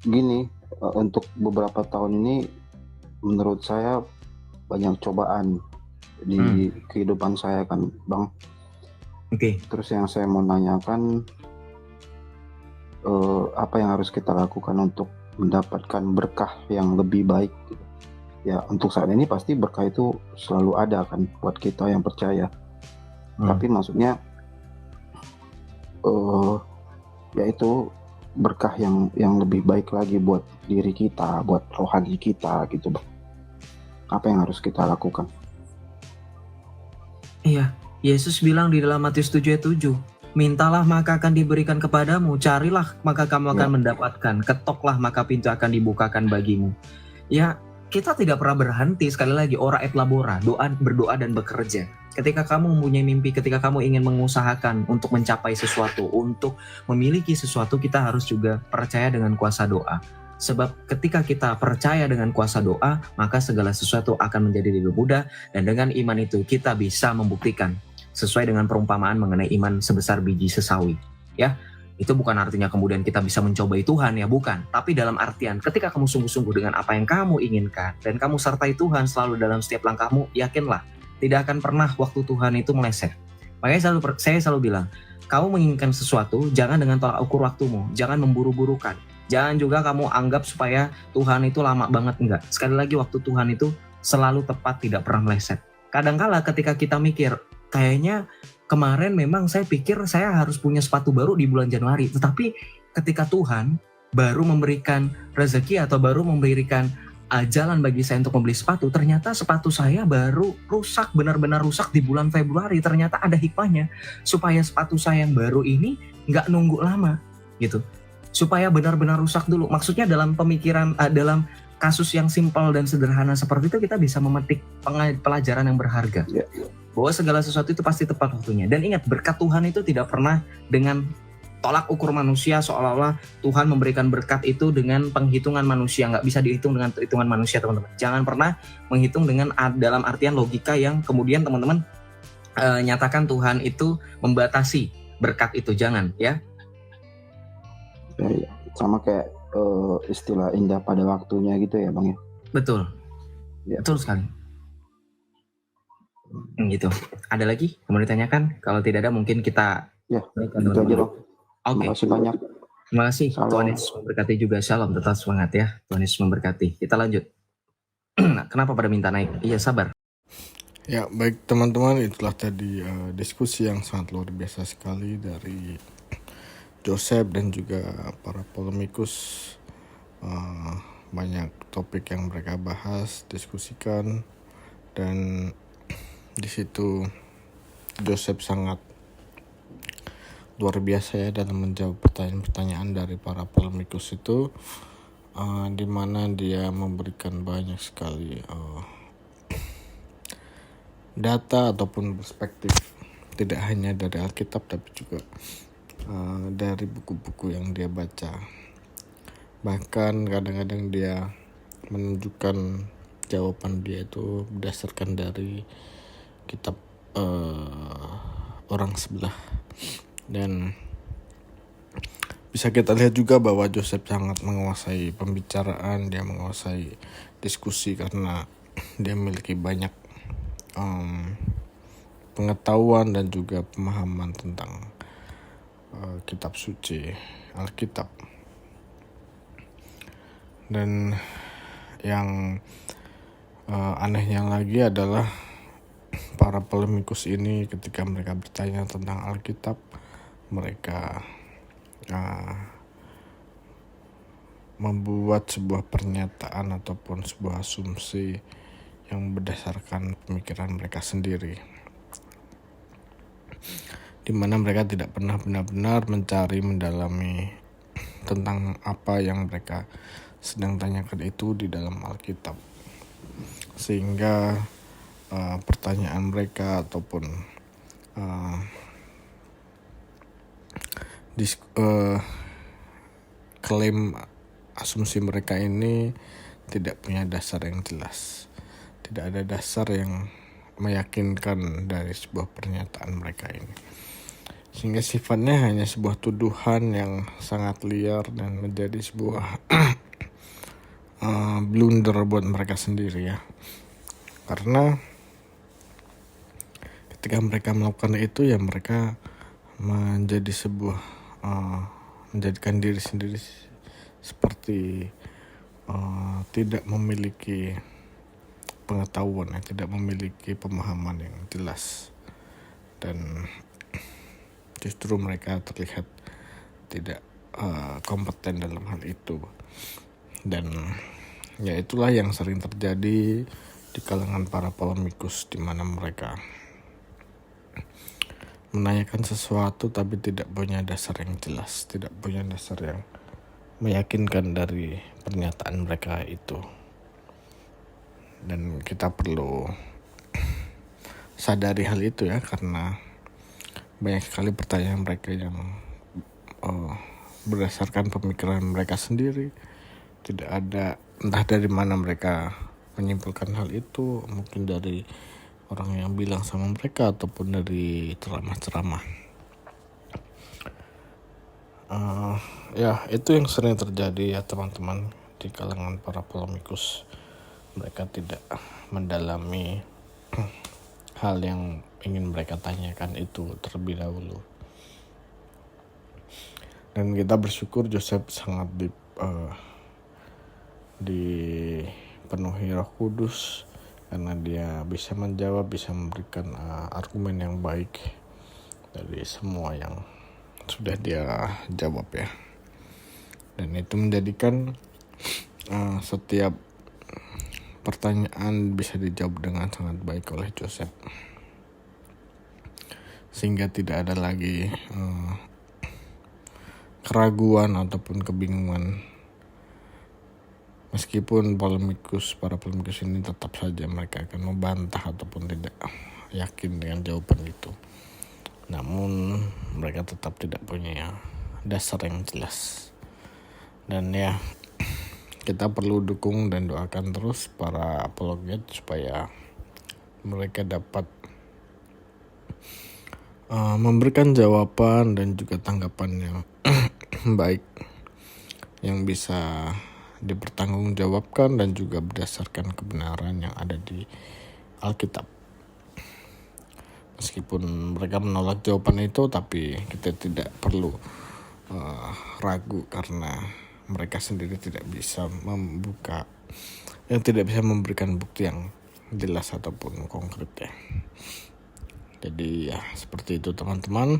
Gini, untuk beberapa tahun ini menurut saya banyak cobaan di kehidupan saya kan Bang. Oke. Terus yang saya mau nanyakan, apa yang harus kita lakukan untuk mendapatkan berkah yang lebih baik gitu. Ya untuk saat ini pasti berkah itu selalu ada kan buat kita yang percaya. Tapi maksudnya yaitu berkah yang lebih baik lagi buat diri kita, buat rohani kita gitu Bang. Apa yang harus kita lakukan? Iya, Yesus bilang di dalam Matius 7:7, mintalah maka akan diberikan kepadamu, carilah maka kamu akan mendapatkan, ketoklah maka pintu akan dibukakan bagimu. Ya, kita tidak pernah berhenti, sekali lagi, ora et labora, berdoa dan bekerja. Ketika kamu mempunyai mimpi, ketika kamu ingin mengusahakan untuk mencapai sesuatu, untuk memiliki sesuatu, kita harus juga percaya dengan kuasa doa. Sebab ketika kita percaya dengan kuasa doa, maka segala sesuatu akan menjadi lebih mudah, dan dengan iman itu kita bisa membuktikan sesuai dengan perumpamaan mengenai iman sebesar biji sesawi. Ya, itu bukan artinya kemudian kita bisa mencobai Tuhan, ya bukan. Tapi dalam artian ketika kamu sungguh-sungguh dengan apa yang kamu inginkan dan kamu sertai Tuhan selalu dalam setiap langkahmu, yakinlah tidak akan pernah waktu Tuhan itu meleset. Makanya saya selalu bilang, kamu menginginkan sesuatu jangan dengan tolak ukur waktumu, jangan memburu-burukan. Jangan juga kamu anggap supaya Tuhan itu lama banget, enggak. Sekali lagi, waktu Tuhan itu selalu tepat, tidak pernah meleset. Kadangkala ketika kita mikir, kayaknya kemarin memang saya pikir saya harus punya sepatu baru di bulan Januari. Tetapi ketika Tuhan baru memberikan rezeki atau baru memberikan jalan bagi saya untuk membeli sepatu, ternyata sepatu saya baru rusak, benar-benar rusak di bulan Februari. Ternyata ada hikmahnya supaya sepatu saya yang baru ini nggak nunggu lama gitu. Supaya benar-benar rusak dulu. Maksudnya dalam pemikiran, dalam kasus yang simpel dan sederhana seperti itu, kita bisa memetik pelajaran yang berharga. Bahwa segala sesuatu itu pasti tepat waktunya. Dan ingat, berkat Tuhan itu tidak pernah dengan tolak ukur manusia, seolah-olah Tuhan memberikan berkat itu dengan penghitungan manusia. Nggak bisa dihitung dengan perhitungan manusia, teman-teman. Jangan pernah menghitung dengan dalam artian logika yang kemudian teman-teman nyatakan Tuhan itu membatasi berkat itu. Jangan, ya. Ya, sama kayak istilah indah pada waktunya gitu ya Bang ya. Betul. Ya. Betul sekali. Gitu. Ada lagi yang mau ditanyakan? Kalau tidak ada mungkin kita Ya, berikan itu aja Bang. Oke. Terima kasih banyak. Terima kasih. Salam. Tuhan Yesus memberkati juga. Shalom. Tetap semangat ya. Tuhan Yesus memberkati. Kita lanjut. Kenapa pada minta naik? Iya, sabar. Ya, baik teman-teman, itulah tadi diskusi yang sangat luar biasa sekali dari Joseph dan juga para polemikus. Banyak topik yang mereka bahas, diskusikan, dan di situ Joseph sangat luar biasa ya dalam menjawab pertanyaan-pertanyaan dari para polemikus itu, di mana dia memberikan banyak sekali data ataupun perspektif, tidak hanya dari Alkitab tapi juga dari buku-buku yang dia baca. Bahkan kadang-kadang dia menunjukkan jawaban dia itu berdasarkan dari kitab orang sebelah. Dan bisa kita lihat juga bahwa Joseph sangat menguasai pembicaraan, dia menguasai diskusi karena dia memiliki banyak pengetahuan dan juga pemahaman tentang kitab suci Alkitab. Dan yang anehnya lagi adalah para polemikus ini ketika mereka bertanya tentang Alkitab, mereka membuat sebuah pernyataan ataupun sebuah asumsi yang berdasarkan pemikiran mereka sendiri, di mana mereka tidak pernah benar-benar mencari, mendalami tentang apa yang mereka sedang tanyakan itu di dalam Alkitab, sehingga pertanyaan mereka ataupun klaim asumsi mereka ini tidak punya dasar yang jelas. Tidak ada dasar yang meyakinkan dari sebuah pernyataan mereka ini. Sehingga sifatnya hanya sebuah tuduhan yang sangat liar dan menjadi sebuah blunder buat mereka sendiri ya. Karena ketika mereka melakukan itu ya mereka menjadi sebuah menjadikan diri sendiri seperti tidak memiliki pengetahuan, tidak memiliki pemahaman yang jelas, dan justru mereka terlihat tidak kompeten dalam hal itu. Dan ya itulah yang sering terjadi di kalangan para polemikus, di mana mereka menanyakan sesuatu tapi tidak punya dasar yang jelas, tidak punya dasar yang meyakinkan dari pernyataan mereka itu. Dan kita perlu sadari hal itu ya, karena banyak sekali pertanyaan mereka yang berdasarkan pemikiran mereka sendiri, tidak ada entah dari mana mereka menyimpulkan hal itu, mungkin dari orang yang bilang sama mereka ataupun dari ceramah-ceramah. Ya itu yang sering terjadi ya teman-teman di kalangan para polemikus. Mereka tidak mendalami hal yang ingin mereka tanyakan itu terlebih dahulu. Dan kita bersyukur Joseph sangat dipenuhi Roh Kudus, karena dia bisa menjawab, bisa memberikan argumen yang baik dari semua yang sudah dia jawab ya. Dan itu menjadikan setiap pertanyaan bisa dijawab dengan sangat baik oleh Joseph, sehingga tidak ada lagi keraguan ataupun kebingungan. Meskipun para polemikus ini tetap saja mereka akan membantah ataupun tidak yakin dengan jawaban itu, namun mereka tetap tidak punya dasar yang jelas. Dan ya, kita perlu dukung dan doakan terus para apologet supaya mereka dapat memberikan jawaban dan juga tanggapan yang baik, yang bisa dipertanggungjawabkan dan juga berdasarkan kebenaran yang ada di Alkitab. Meskipun mereka menolak jawaban itu, tapi kita tidak perlu ragu karena mereka sendiri tidak bisa tidak bisa memberikan bukti yang jelas ataupun konkret ya. Jadi ya seperti itu teman-teman.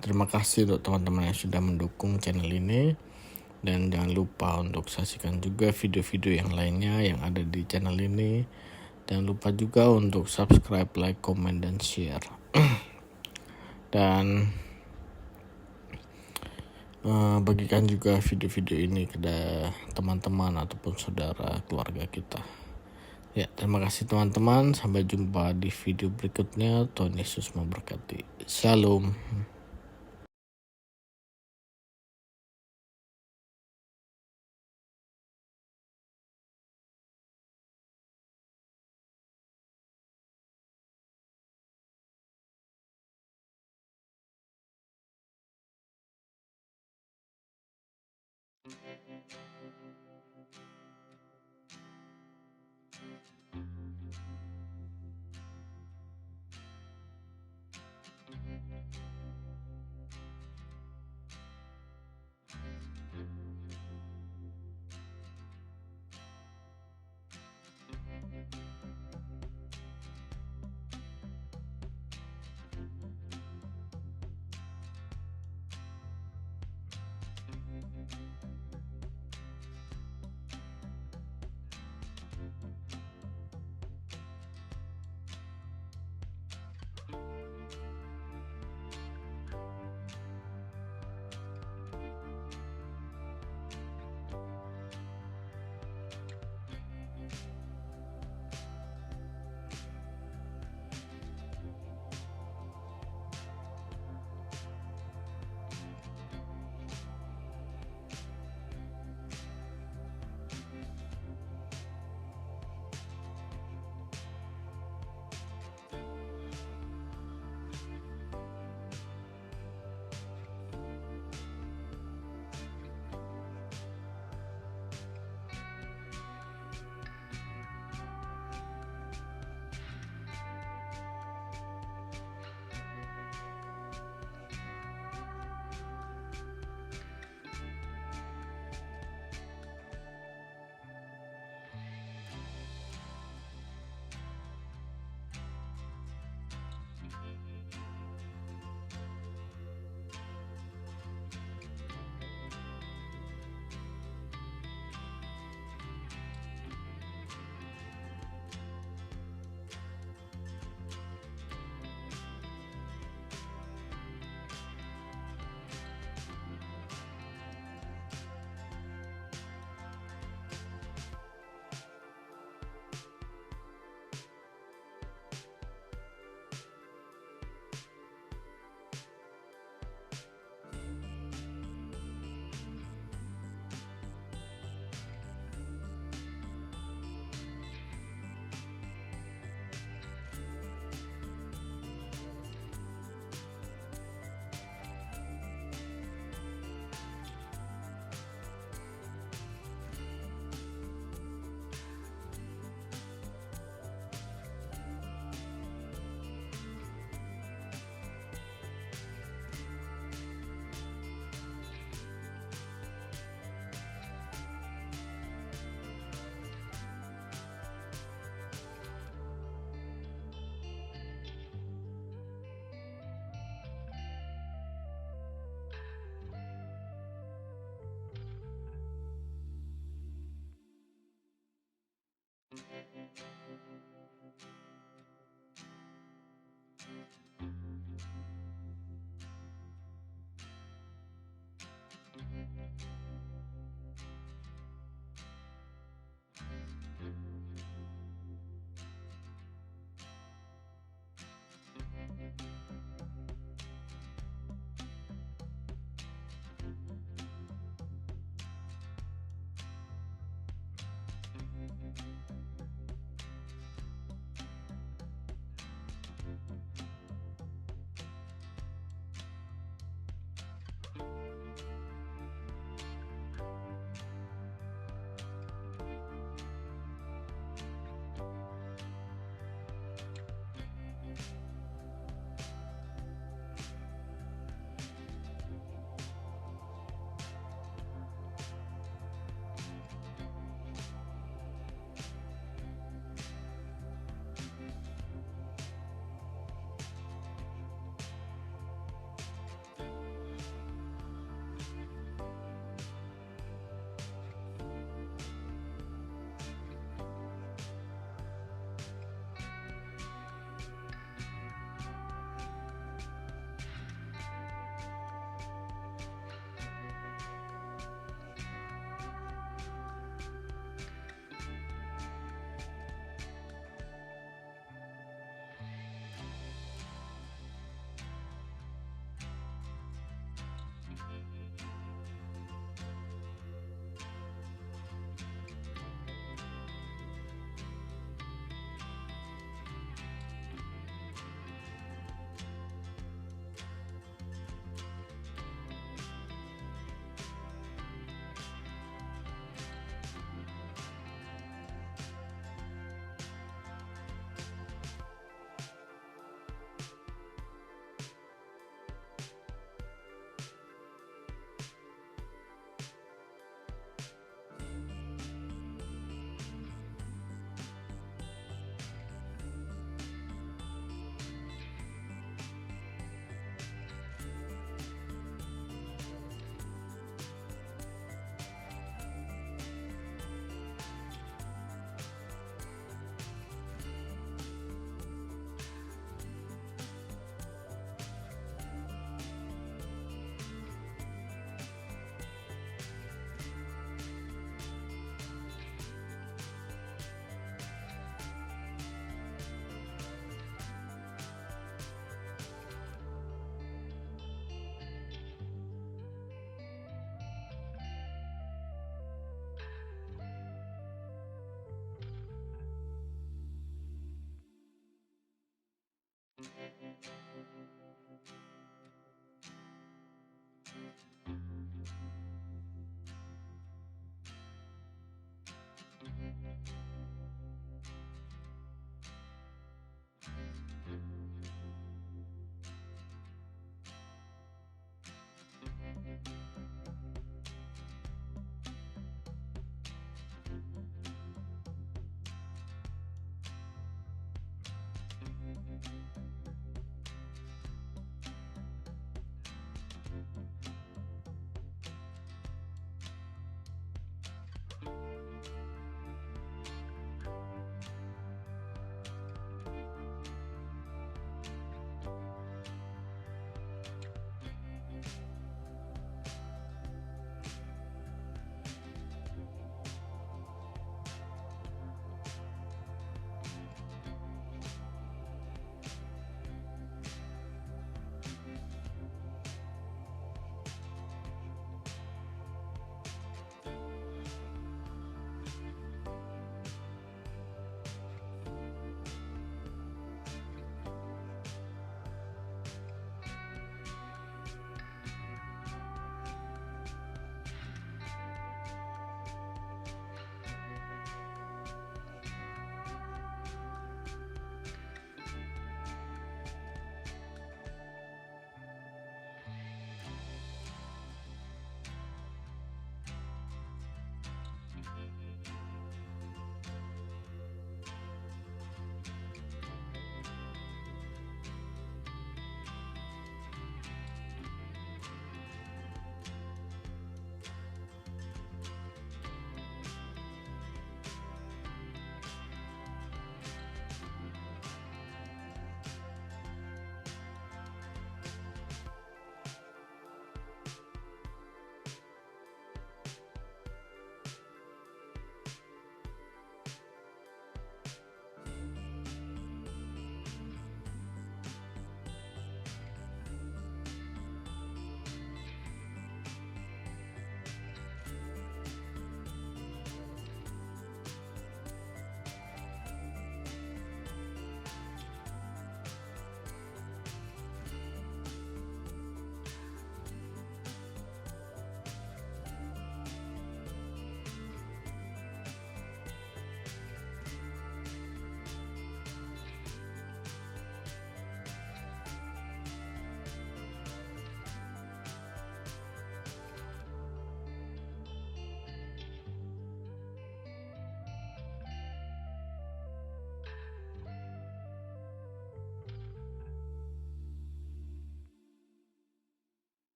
Terima kasih untuk teman-teman yang sudah mendukung channel ini, dan jangan lupa untuk saksikan juga video-video yang lainnya yang ada di channel ini. Jangan lupa juga untuk subscribe, like, comment, dan share. Dan bagikan juga video-video ini ke teman-teman ataupun saudara keluarga kita. Ya, terima kasih teman-teman. Sampai jumpa di video berikutnya. Tuhan Yesus memberkati. Shalom. Thank you.